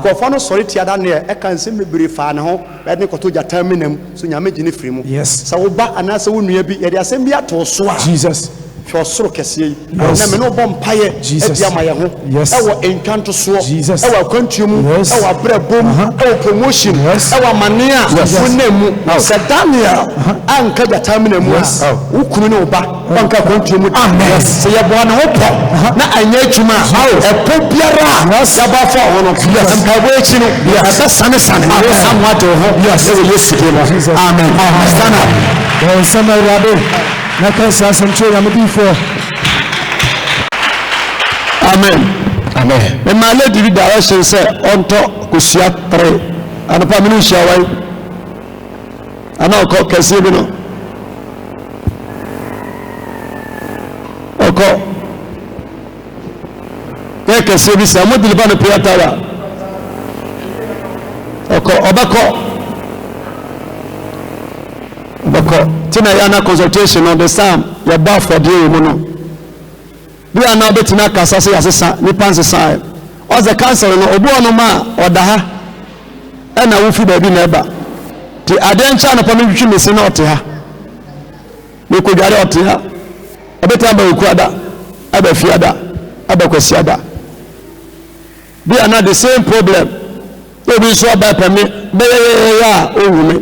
ko fa no sorry tia da ne e kan se mebere fa ne ho be ne koto jata minam so nyame gine free mu yes sa wo ba ana se wonua bi ye de asem bi ato so a Jesus for soro kese na me no bom paye e dia ma ye ho e wo entwanto so e wo kwantumu e wo abrabom e wo promotion e wo mania wonam se Daniel anka jata minam a wo kunu ne wo ba anka kwantumu amen se ye bo na ho po na anya adwuma e po biara ya ba fa ho no mpa bo echi no ya sa sane amwa to ho yes e wo yesu de amen stand up don sama rado na kansa asantwe ya before amen me male di direction say onto kosua 3 anopa minu shawai ana ko kase bi no oko kase bi sa mo diliba no prayer tower tina yana consultation on the psalm ya ba for the no bi ana betina kasa se yasesa ni pansesa o the council no obu ono ma oda ha na wo fi ba bi na eba ti adencha no pa me hwimi se na ote ha me ko dware ote ha ebeta ba oku ada aba fi ada aba kwasi ada bi ana the same problem obi so ba pa me be ya ohumi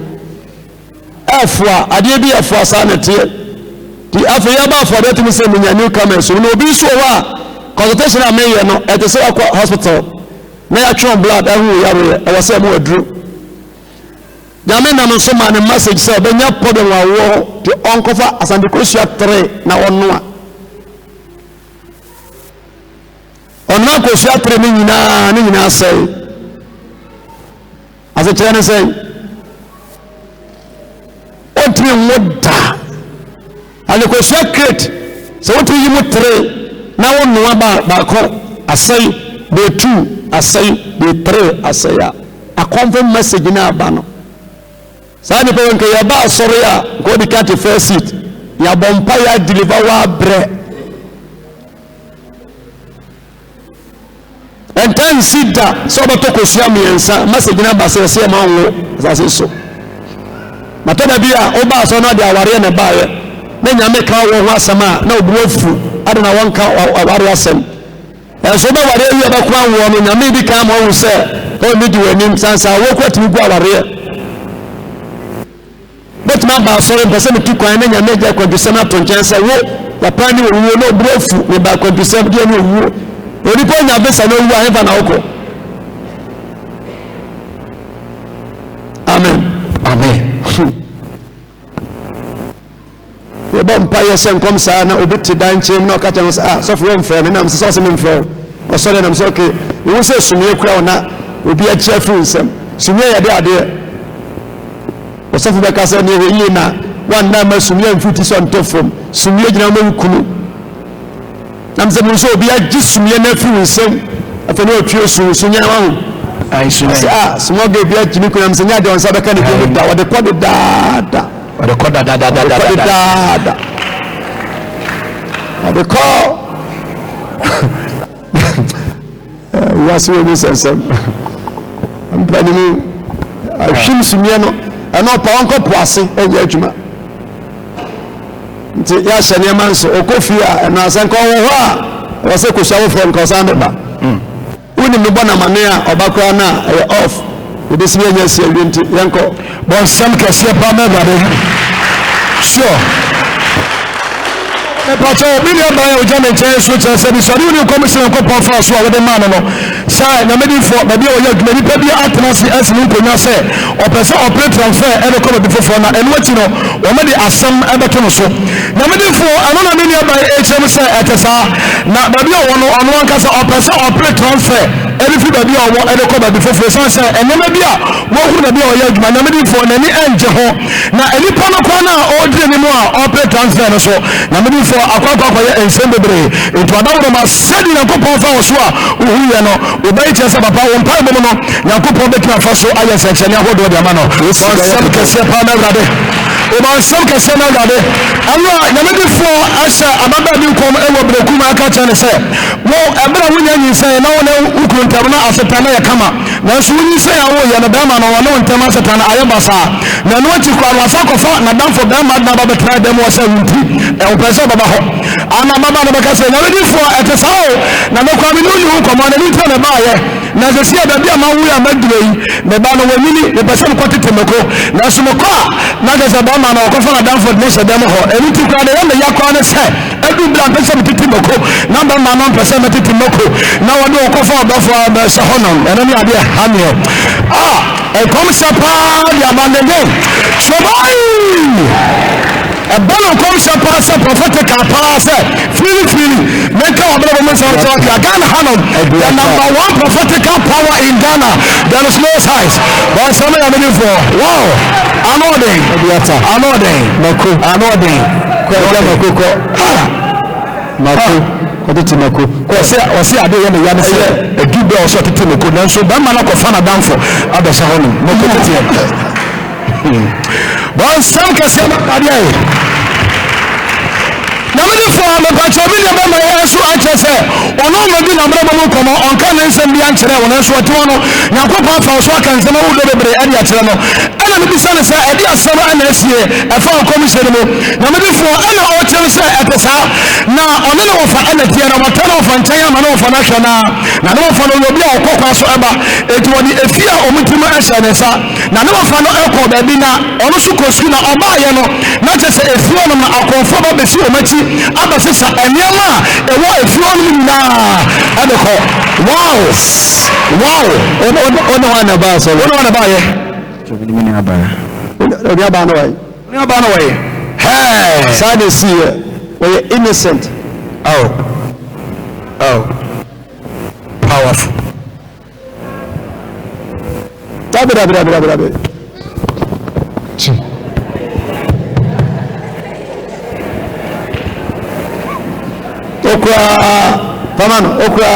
afwa ade bi afwa sa na tie ti afwa ya ba afwa de timi se menya new comers so no obi so wa consultation am ye no e te se akwa hospital na ya tron blood ahu ya re e wase mo aduru nyame na so ma ne message say benya problem wa wo ti onkofa asandikosia 3 na wonno onna ko sia 3 ni nyina say ase tene say otri moda ale ko sia crate so otri yi mo 3 na wonno ba ko asay be 2 asay be 3 asaya a confirm message na ba no sani pe nke ya ba soro ya go di cat first seat ya bompa ya deliver wa bre enten sida so ba to ko sia miensa message na ba se ma wo za so matana bia o ba so na de aware na ba ye na nyame ka wo ho asama na obu afu adana wonka aware asem so ba ware wi ba kwa wo no nyame bi ka ma wo se o mi di wani sansa wo kwatimi gu aware but ma ba so re pese mi kwan na nyame ja kwadusem na tonchen wo ya pani wo no obu afu ni ba kwadusem de ni wo ori po nya besa no wu ahefa na oko amen we bon pa yesen kom sa na obiti danchem na okacha no sa so for mfre na mse so se mfre o so na mse okay wo se sumie kura na obi a chefu nsem sumie ya de ade o so fu be ka se ni yi na wan na ma sumie mfuti so ntofom sumie gina ma kunu na mse mu so obi a gi sumie na fu nsem afa no otwe sunya wa ho ai sumie sumo ge bi a gini kunu mse nya de on sa be ka ne ko da wo de ko da recorda da the call was we sensem am planning ahim sumieno ana pa onko poase enye adwuma nti ya hyene manso okofia na asanko wo ho a wose ko shawo from kosande ba uni me bona mane a obakwa na off we see enya si awinti yanko bon sam kese pa me bade sure e pato mi ba ya oja me chen so chen se bi so ni commission ko pa fa so a we de man no sai na me di for ba bi o ya gbe ni pa bi atmosphere as ni konya se o pese operate transfer e de ko bi fofo na enu achi no o me di asam e be to no so na me di for ano na me ni ba e chem se etesa na ba bi o wono ono anka se o pese operate transfer e fi ba bi o wo e de ko ba bi fofo so se enu ma bi a wo hu na bi o ya adwuma na me di for na ni enje ho na eni pa no kwa na o di ni mo a operate transfer no so na me di for akwa ya ensem bebre eto adawo ma sedi na kopon fa wo so a ohu ye no obai che se papa wo mpa bo no na kopon be kina fa so aye se chene ahodo de ama no sam kese pa na brade o ba sam kese na brade Allah na me di fo asha ababa bi kom e wo breku ma aka chane se wo ebra wunya nyin se na wo na ukunta na asetana ya kama na so wunyi se ya wo ya na dama na wo ntama asetana aye basa na no ti kwa wasa ko fa na dan fo dama na ba betra dem wo se wunti e wo pese baba ho ana mama na baka se na me di fo etesao na me kwa mi no yu ko ma na ni tane ba ye na se sia da bia ma wu ya madure yi me ba no wamini me pese ko tetemeko na so mo kwa na ga se ba ma na ko fa na dan fo ne se dem ho eni ti kwa de ya me yakwa ne se edu bla pese me tetemeko na ba ma no pese me tetemeko na wo do ko fa ba fo ba se honon ena ni ade ha me e kom se pa dia bandenge so bai a balo kom se pa se prophetic pa se fili make our brother men say Ghana hanon the number 1 prophetic power in Ghana there is no size but some are ready for wow anoding mako mako kɔtete mako ɔse ade yɛ ne ya ne sɛ adu bɛ ɔsɛ ɔtete mako nanso bɛma no kɔfa no adamfo abɛhyɛ hɔ nom mako teteɛ bɔnsɛm kɛseɛ no adeɛ yɛ na mede fo a mepatwɛ bi deɛ bɛma yɛ so akyerɛ sɛ ɔno ɔmadi na mmerɛ bɔmu nkɔmmɔ ɔnka ne nsɛm bi ankyerɛ wo nanso ɔte hɔ no nyankopɔn afa wo so aka nsɛm awodoɔ bebree ɛde akyerɛ no ɛna mebisa ne sɛ ɛde asɛm ana asie ɛfa nkɔmhyɛ no mu na mede fo ɛna ɔkyerɛ sɛ ɛte saa na ɔne ne wɔfa ɛna tiɛ na wɔta ne wɔfa nkyɛn ama ne wɔfa no ahwɛ na ne wɔfa no obi a ɔkɔ kwa so ɛba ɛnti wɔde ɛfie a ɔmotimi ɛhyɛ ne nsa na ne wɔfa no ɛkɔ baabi na ɔno so kɔ sukuu na ɔbaayɛ no na kyɛ sɛ ɛfie hɔ nom na akɔmfoɔ ba bɛsi wɔn akyi abɛsesa nneɛma a ɛwɔ ɛfie hɔ nom nyinaa ɛde kɔ wow ɔne hɔ ana baa sɔrɔ ɔne hɔ ana baayɛ ɔne abaa no wɔyɛ saa de si yɛ wɔyɛ innocent powerful dabi okura pamano okura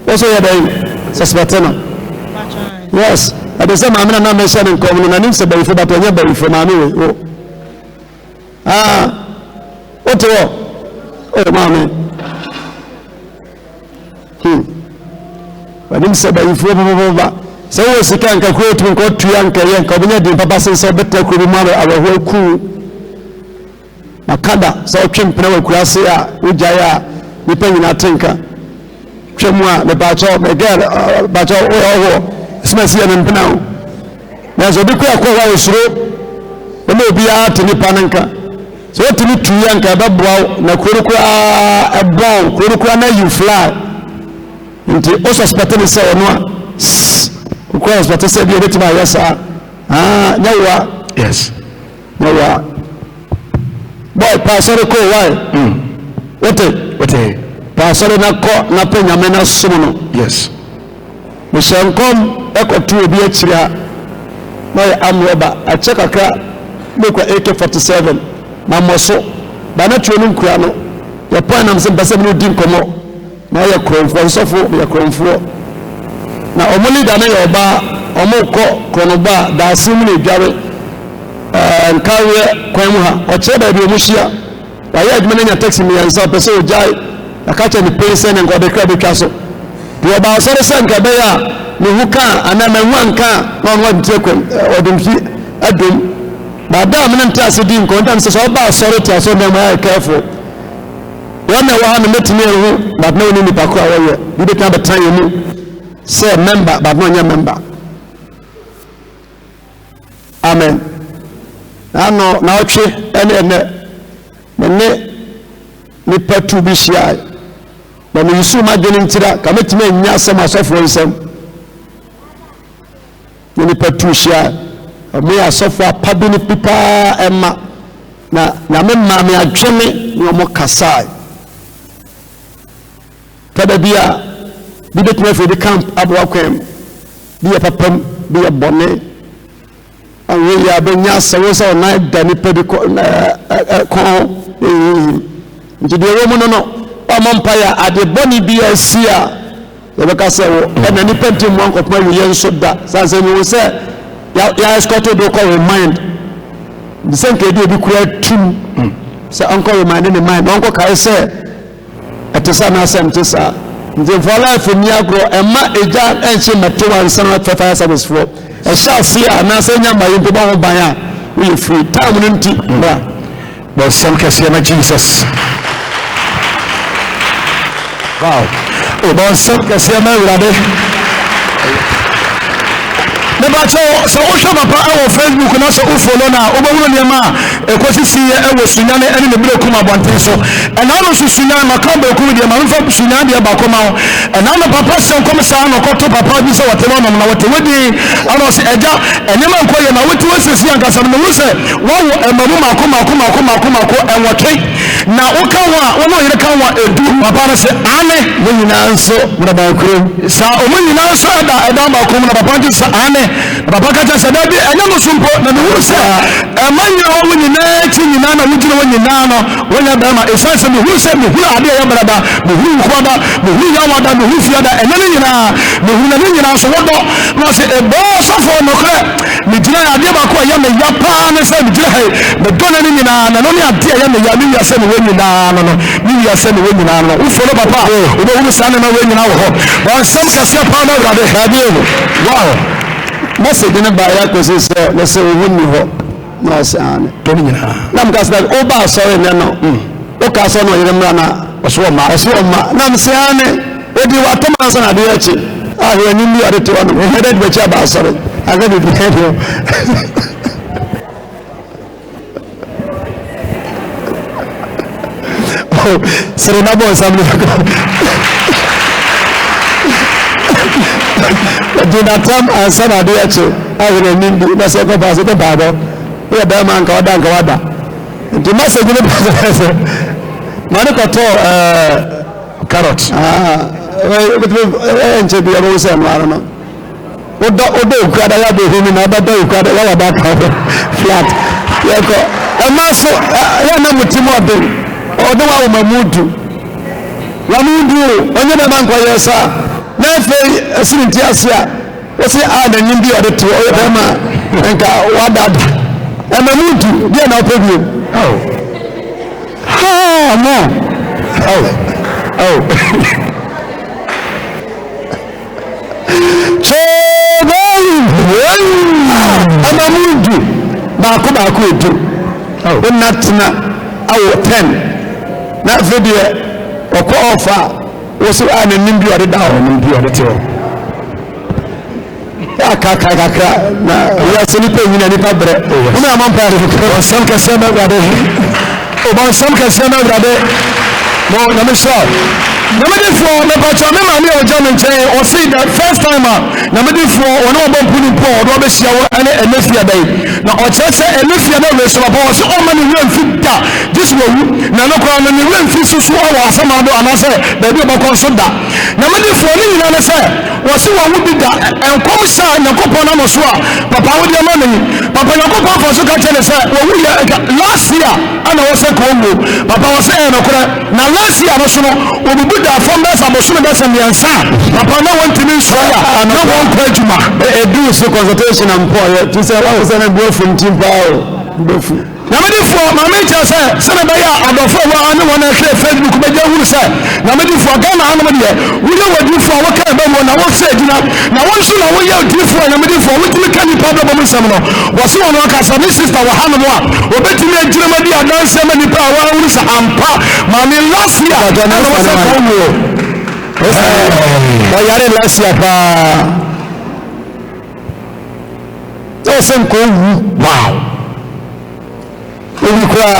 also yɛ dɛn suspect no yes ade sɛ maame na mehyɛ ne nkɔm no nanim sɛ bayifo bato nyɛ bayifo maame we wote hɔ maame nanim sɛ bayifo bɔbɔbɔba sɛ wowɔ sika nka kuro tumi nkɔtua nkɛyɛ nka wobɛnya din papa sen sɛ wobɛtena kuro mu awerɛhoɔ kuu makada sɛ wotwe mpena wɔ akura se a wogyae a nipa nyina tenka twɛ mu a mebakyɛ bakyɛ woyɛ ɛsɛma si yɛ ne mpena wo nanso obi kɔ ɛkɔ hɔ a osuro ɛma obiara te nipa no nka sɛ wotumi tuiɛ nka ɛbɛboa wo na kuro koraa ɛbɔn kuro koraa na you fly nti wo suspect ne sɛ ɔno a wokɔ suspect sɛ bi ɛbɛtumi ayɛ saa nyɛ woa yes nyɛ woa boy pastor ko why wote pastor na ko na pe nyame na som no yes mo shankom ekotu obi akira na amroba a check akra me kwa AK47 na moso ba na tuo no nkura no ya point am se bese no din komo na ya kronfo sofo ya kronfo na omuli da na ya oba omukọ kronoba da asim na edware nkawe kwan mu ha ɔkyerɛ baabi omuhyia wayɛ adwuma no nya taxi mmiɛnsa pɛ sɛ ogyae akakyɛ ne pei sɛ ne nka ɔde kra bɛtwa so deɛ ɔba asɔre sɛ nka bɛyɛ a ne ho kaa anaa mahu anka na ɔno ɔde ɔde mfi adom baada a mene nte ase di nkɔ ntam sɛ sɛ ɔba asɔre te asɔre na mayɛ careful wɔn na ɛwɔ ha no mɛtumi ɛho baada na ɔne nipa ko a wɔyɛ bi bɛtumi abɛtena yɛ mu sɛ member baada na ɔnyɛ member amen ano na otwe ene nipa tu bi hyia na me yusu ma dwene ntira ka metime anya asɛm asɔfo nsɛm nipa tu hyia me asɔfo apado ni pipa ɛma na me ma me adwene ne ɔmo kasai tada bia bi betime fo di camp abwa kwem bi ya papam bi ya bone awe ya benya sawo sa na da ni pedi ko nti de wo mu no amampa ya ade boni bi asia ye beka se wo na ni penti mu ankopma wi yenso da sanse ni wo se ya escort do ko remind the same ke de bi kura tum se anko remind ni mind anko kai se etesa na asem tesa nti for life mi agro ema eja enche meto ansan na fire service for e sha sia na se nya ma yimpe ba ho ban a we free time no nti bra but some kase na Jesus wow o ba some kase na urade ne ba cho so o hwa papa e Facebook na so o follow na o ba wuro ne ma e kwasisi e wo sunyane ene ne bire kuma bonten so e na no so sunyane maka ba ku de ma mfa sunyane de ba ko ma e na no papa so kom sa no ko to papa bi so wote no na wote wodi ana so eja ene ma nko ye na wote wosisi anka so no wo se wo e mamu mako e wote na woka wo a wo no yere ka wo edu papa no se ane mo nyinaa nso mo ba kuro sa o mo nyinaa nso da ba ko na papa nti sa ane papa ka cha sa da bi anya no sumpo na me hu se manya wo nyinaa ti nyinaa na wo gyina wo nyinaa no wo nya ba ma esanse me hu se me hu ade ya brada me hu ko da me hu ya wa da me hu fia da enya no nyinaa me hu na nyinaa so wo do na se ebo so fo no kre me gyina ade ba ko ya me ya pa na se me gyina he me do na nyinaa na no ne ade ya me ya me ya se me wo nyinaa no me ya se me wo nyinaa no wo fo no papa wo do hu sa na wo nyinaa wo ho ba sam ka se pa na brada ba bi wow message ne ba ya ko se na se wo ni ho na se ane to ni nyinaa nam ka se o ba sorry ne no o ka so no yire mra na oso ma nam se ane o di wa to man sa na de ya chi ah we ni mi ade to no he de be cha ba sorry aga bi he do oh sere na bo sa mi Jonathan ansa na de ya chi ah we ni mi na se ko ba se to ba do ya da man ka wada nti message ne ba se mane ko to carrot nche bi abo se no ara no odo ukada ya be himi na baba ukada ya wada ka flat ya ko amaso ya na mutimo odin odin wa mamudu onye na man ko yesa na fe asirinti asia wose a na nyimbi odeto o ya ma nka wada mamudu dia na opebio no amamudu baako edu onatna awo 10 na video oko ofa wosi ana nimbi ode da ho nimbi ode te aka na ya sini pe nyina ni pabre una amampa o sam ka sema brade o ba sam ka sema brade no na me so na me defo na pa cha me ma me o jam nche o see that first time na me defo wona o bompu ni po o be hia wo ene enefia dai na o chese enefia na we so ba o so o ma ni we mfita this wo na no kwa na ni we mfi susu o wa asama do anase da bi o ba ko so da na me defo ni nyina na se wo se wo wu bi da enkom sha na kopo na mo so a papa wo de ma ni papa na kopo fo so ka chele se wo wu ya last year ana wo se ko wo papa wo se na kora na last year no so no wo bi da from that abosun be se miansa papa na want me so ya na won kwa juma do so consultation am po to say wa say na go from team power dofu na me defo ma me cha se na be ya adofo wa ane wona hwe Facebook be je huru se na me defo ga na anu de wo ye wadifo wa ka be mo na wo se dina na wo so na wo ye wadifo na me defo wo timi kan ni pa be mo nsam no wo se wona ka sa ni sister wa hanu mo a obetimi ajira ma di adanse ma ni pa wa huru sa ampa ma me last year na wo se ko mo o yare last year pa o se ko wow we cry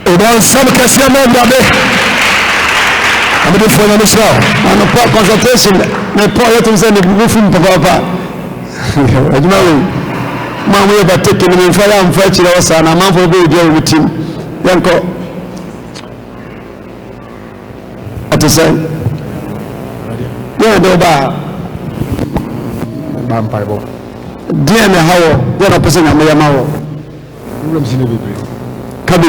o don sam ka se ma brade amede fo na so and for consultation me po yet say ni bu fun papa aduma we ma mo ba take ni fa ya mfa chire wasa na ma fo be dia wutim yanko atosai ya do ba mpaibo dia na hawo ya na pese na me mawo kabi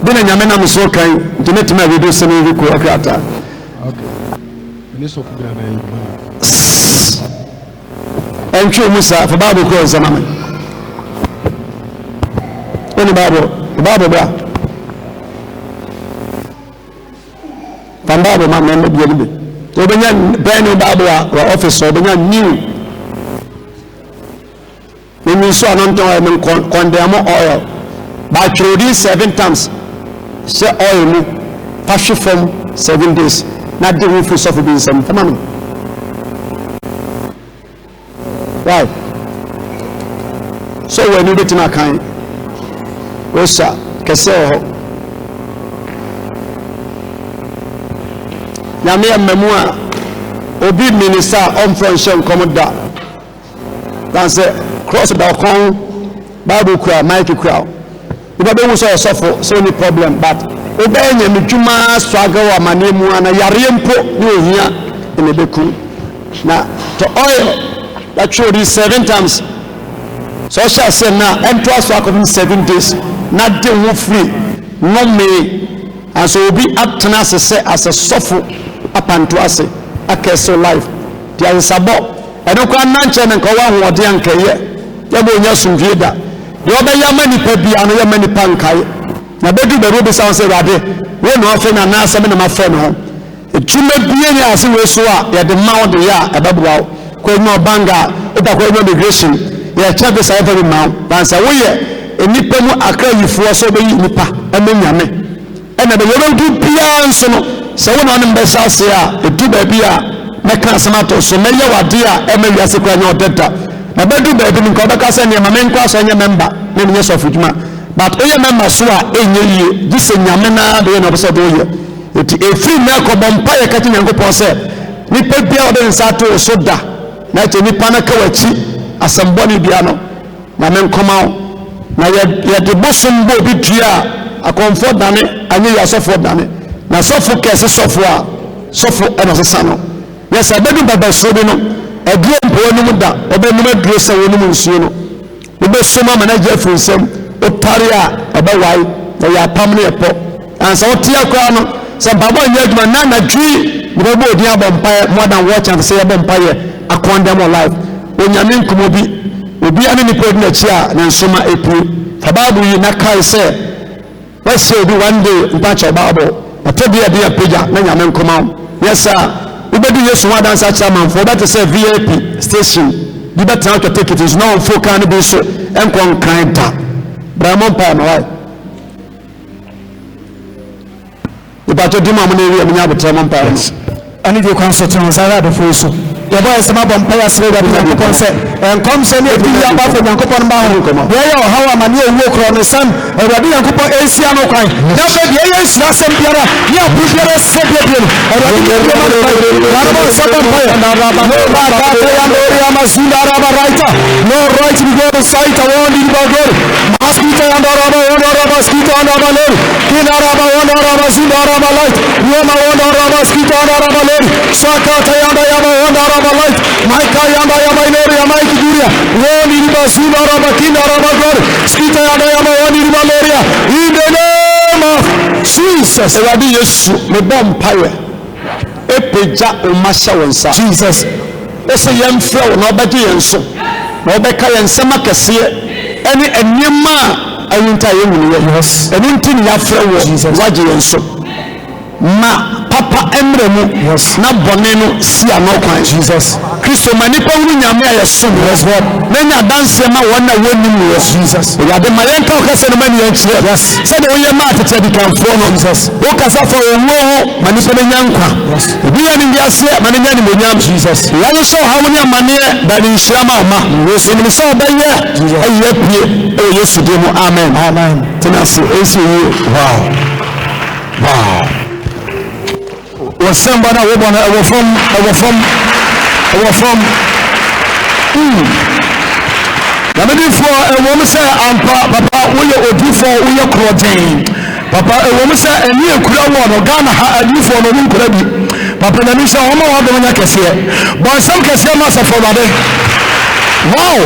bina nyame na mso kan ntineti ma video sene bi ko akrata ni so kubira na yi entwe musa fa babu ko zamama oni babu bra pambabo ma me bi libe obenya bene babu wa office obenya new me so anonto me condemn oil by through 7 times say oil mu pass from 7 days na dey we free suffer be some tamam why so when you get na kan osa kese ho na me mamu a obi minister on function commander dan say cross da kon bible kura mic kura Iba be wo so sofo so any problem but obey nya medwuma struggle amane mu ana yare mpo ne ohia ene beku na to oil that showed you 7 times so shall say now and twice for 7 days not the who free no me and so be up to us say as a sofo up and to us a case life there is about I don't can mention and go on what young career ya bo nya sumvie da yo be ya mani pa bia no ya mani pankai na bedu be robe sound say rade we no afa na na asem na ma fa no ho etume bia ni ase we so a ya de mawo de ya ebabuwa ko no banga ita ko no migration ya chabe sa every man dan say we ye enipa mu akra yifo so be nipa emanyame ena be yo du bia nso no se we no ne be sa se a edu ba bia meka asemato so meye wade a emawiase kwa nya odeta na bedu ba bi nko beka se ne ma menko aso nya member ne nye so fujuma but oye member so a enye yie gise nyame na de na so do ye eti efri na ko bompa ye kati nyankopon se nipa bia ode nsato so da na che nipa na kawachi asamboni bia no na menkoma na ye de bosum bo bi tua akonfo dane anye ya sofo dane na sofo kese sofo a sofo eno sesa no yes abedu baba so bi no edie mpo no da obenum aduro se wonum nsuo no obesoma manager funsem otare a obewai na ya pam ne epo ansa otia kwa no se baba nya aduma na dwi bebo odi abompa more than watch and say abompa ye akondem life onyame nkomo bi obi ane ni podi na chi a na nsoma epu fa bible yi na kai se wase obi one day mpacha bible otobi ade ya peja na nyame nkomo yes sir ubedu yesu wa dansa chairman for that say VIP station you better how to take it is now for can be so enkon kan da bramon pa no why ibato di mamu ne wi nya betre mon pa ani de kwan so tun zara do fo so ya boy sama bom pa ya sre da bi ko se en kom se ne bi ya ba fo nyankopon ba ho de ya o hawa ma ne ewo kro ne sam e da bi nyankopon esia no kwan da be de ya sna sem biara ya bu biara se bi bi e da bi ya ba so bom pa ya na ra ba no ba ka ya no ya ma sunda ra ba right no right we go to site I want in bagor hospital and ra ba hospital and ra le kina ra ba sunda ra ba light yo ma ra ba hospital and ra ba le saka ta ya ba light maika yamba ya mailori ya maiki duria woni riba suna raba kina raba gor skita ya woni riba loria in the name of Jesus ewadi yesu me bom pawe epeja o masha wonsa Jesus ese yemfra wo na obedi yenso na obeka yensema kese ene enyema ayunta yewunu yes ene ntini ya fra wo waje yenso ma papa emre mu na bone no si anokwan Jesus Kristo manipa wuru nyame ayeso yes God nenya danse ma wona woni mu Jesus ya de mayenka okase no mani yanchi yes se de oye ma tete di kanfo no Jesus o kasa fo wo manipa ne nyankwa obi ya ni biase mani nya ni monyam Jesus ya no so ha woni amane da ni nhyira ma ma yesu ni so obaye aye pie o yesu de mu amen tenase esi wow wasamba na we bwana our from na me for we me say ampa papa we ye odi for we ye krojen papa we me say eni ekura wo no Ghana ha adi for no nkura bi papa na mi say o ma wa do nya kese bon sam kese ma sa for bade wow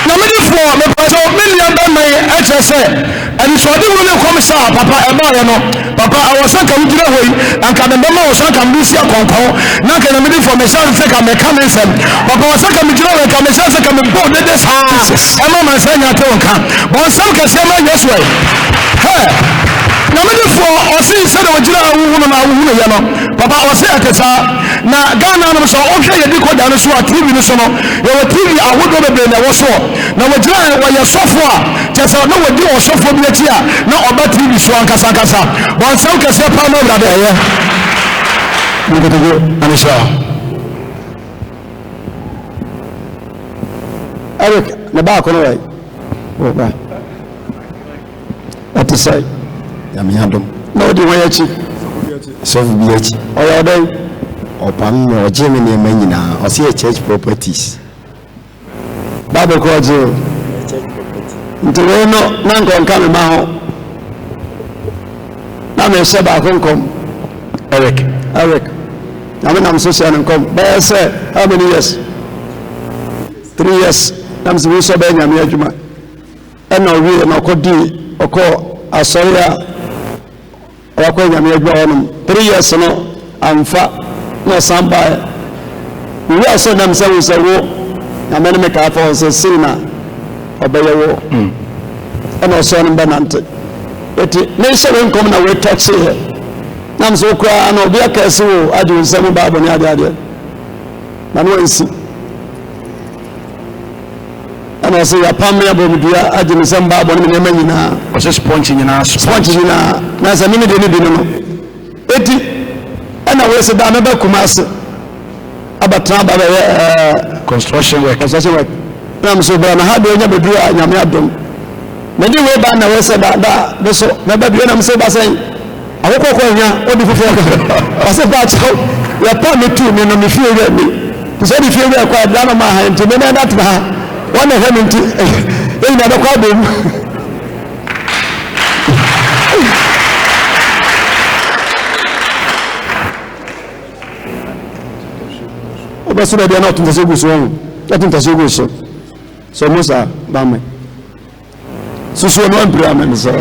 na me for me so million don me HSA and so di wole come sha papa e ba ye no papa awosan ka wujire hoyi anka de ma wosan ka mbusi akonkon na ka na me for me sha se ka me ka me sem papa wosan ka mujire hoyi ka me sha se ka me bo de des e ma man sa nya te wonka bon sam ka se ma yesu e na me for osi se de wujire awu na awu ne ye no papa osi akesa na Ghana no so o hwe ye di ko da no so a TV no so no ye wo TV awodo be na wo so na wujire wo ye sofo a tesa na wo di wo sofo bi achi a na oba TV so ankasa bon sam kase pa no brother ye ngotego anisha Eric na ba ko no wai o ba atisai ya mi handom no di wai achi so bi achi o ya dai opam no jemi ne manyina o se church properties Bible ko je church property Ntiweno nanko nkame maho. Na me se ba konkom. Eric. I mean, I'm social and come. But I say, how many years? 3 years. I'm supposed to be in Yamia. And now we are not Kodi or call Asoya or call Yamia. 3 years, no, I'm fat, no, somebody. We also themselves a war. I'm going to make a for a sinner or by a war. And also in Benante. But nation won't come away touch here. Nam so kura na obi akase wo adu nsem Bible ni ade na no ensi ana se ya pamya bomdua adu nsem Bible ni me nyina o se sponge nyina na se mi de ni bi no eti ana we se da na ba kumase abatra ba construction work nam so bra na ha de nya bedua nyame adom na ni we ba na we se da so na ba bi na me se ba sen awoko kwa nya odi fufu aka ase ba cha ya pa me tu me no me fie we me so di fie we kwa da na ma ha nti me na that ha wana he me nti e na da kwa bom oba so da na tunta segu so ya tunta segu so musa ba me susu no ampira me so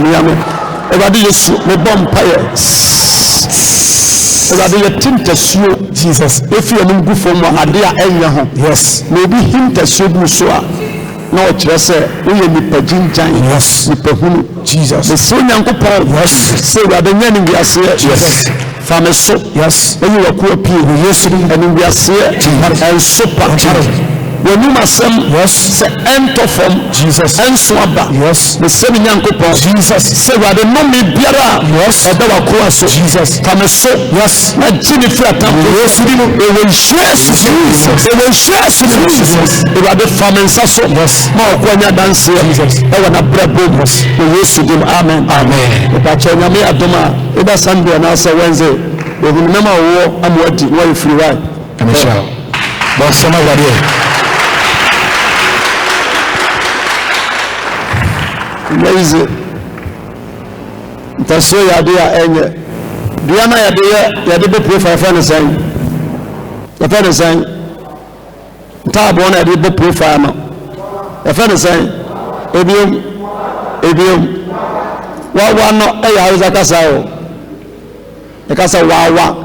mi ame Everybody is me bomb fire. Everybody tinta suo Jesus. If you no go for mo ade a enya ho. Yes. Maybe hinta suo bu so a na o kire se wo ye nipa jinjan. Yes. Nipa hunu Jesus. The so nyankopon. Yes. Say everybody nya ni wiase. Yes. Fame so. Yes. When you are pie Yesu ni wiase. And super. When you must say enter from Jesus and swaba yes the same nyankopon Jesus say we are no me biara yes oda wa ko aso Jesus come so yes na jini fi atam Yesu ni we will share Jesus we will share Jesus we are the family so yes ma ko nya dance Jesus e wana brabo yes Yesu dim amen amen ba cha nya me adoma e ba Sunday na say Wednesday we will remember wo amwadi wo free right amesha boss sama wadi Lazy. Ntaso ya de ya enye. Dia na ya de be pray for friend say. The friend say. Nta bo na ya de be pray for no. The friend say. Ebium. Wa no e ya za kasa o. E kasa wa.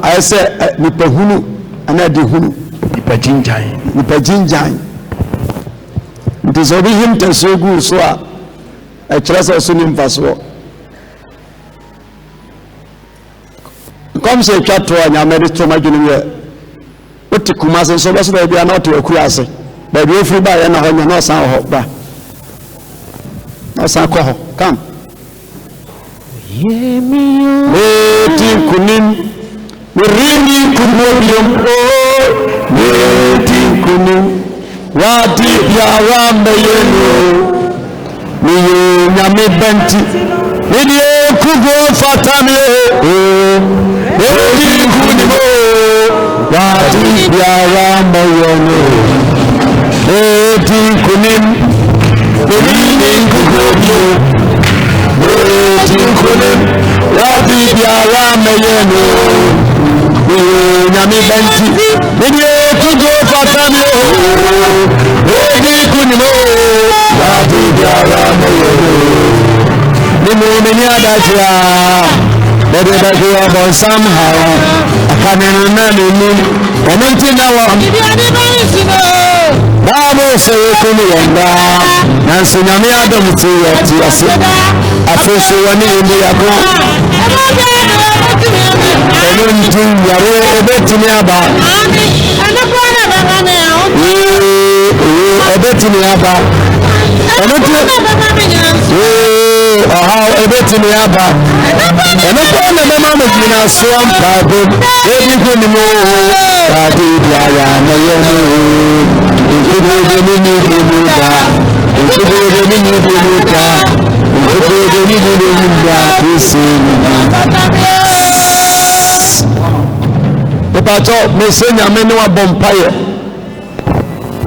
I say nipa hunu ana de hunu. Nipa jinjan. Nti obi himta so gu so a kire so ni mfaso kom se twato anya me to madwene ye oti kumase so be so da bia na oto akuase ba bi ofri ba ye na ho nya na osan ho ba na osan ko ho kam yemi eti kunim rini kunodium eti kunim wadi biara meyeno niyo nyame benti niyo kugo fatami edi kunimo wadi biara meyeno edi kunim edi kugo edi kunim wadi biara meyeno niyo nyame benti niyo kugo fatami edi kunimo wadi biara meyeno nimu mini adajia bebe bebe abon somehow akanena na nimu enenti na wa babo se kunu yenda nansi nyame adam ti yati ase afeso wani ndi yako enenti yare ebetini aba ebetini aba ebetini aba enoko na mama mejina so ampabo ebi kunimo kadi biara na yenu nkubode ni bimuda nkubode ni bimuda nkubode ni bimuda kusini Papacho mesenya meni wa bompaye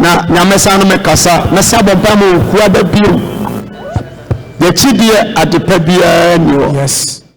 na nyamesa no me kasa na sa bompa mo kura da bio de chidie adepa bia ni o Yes.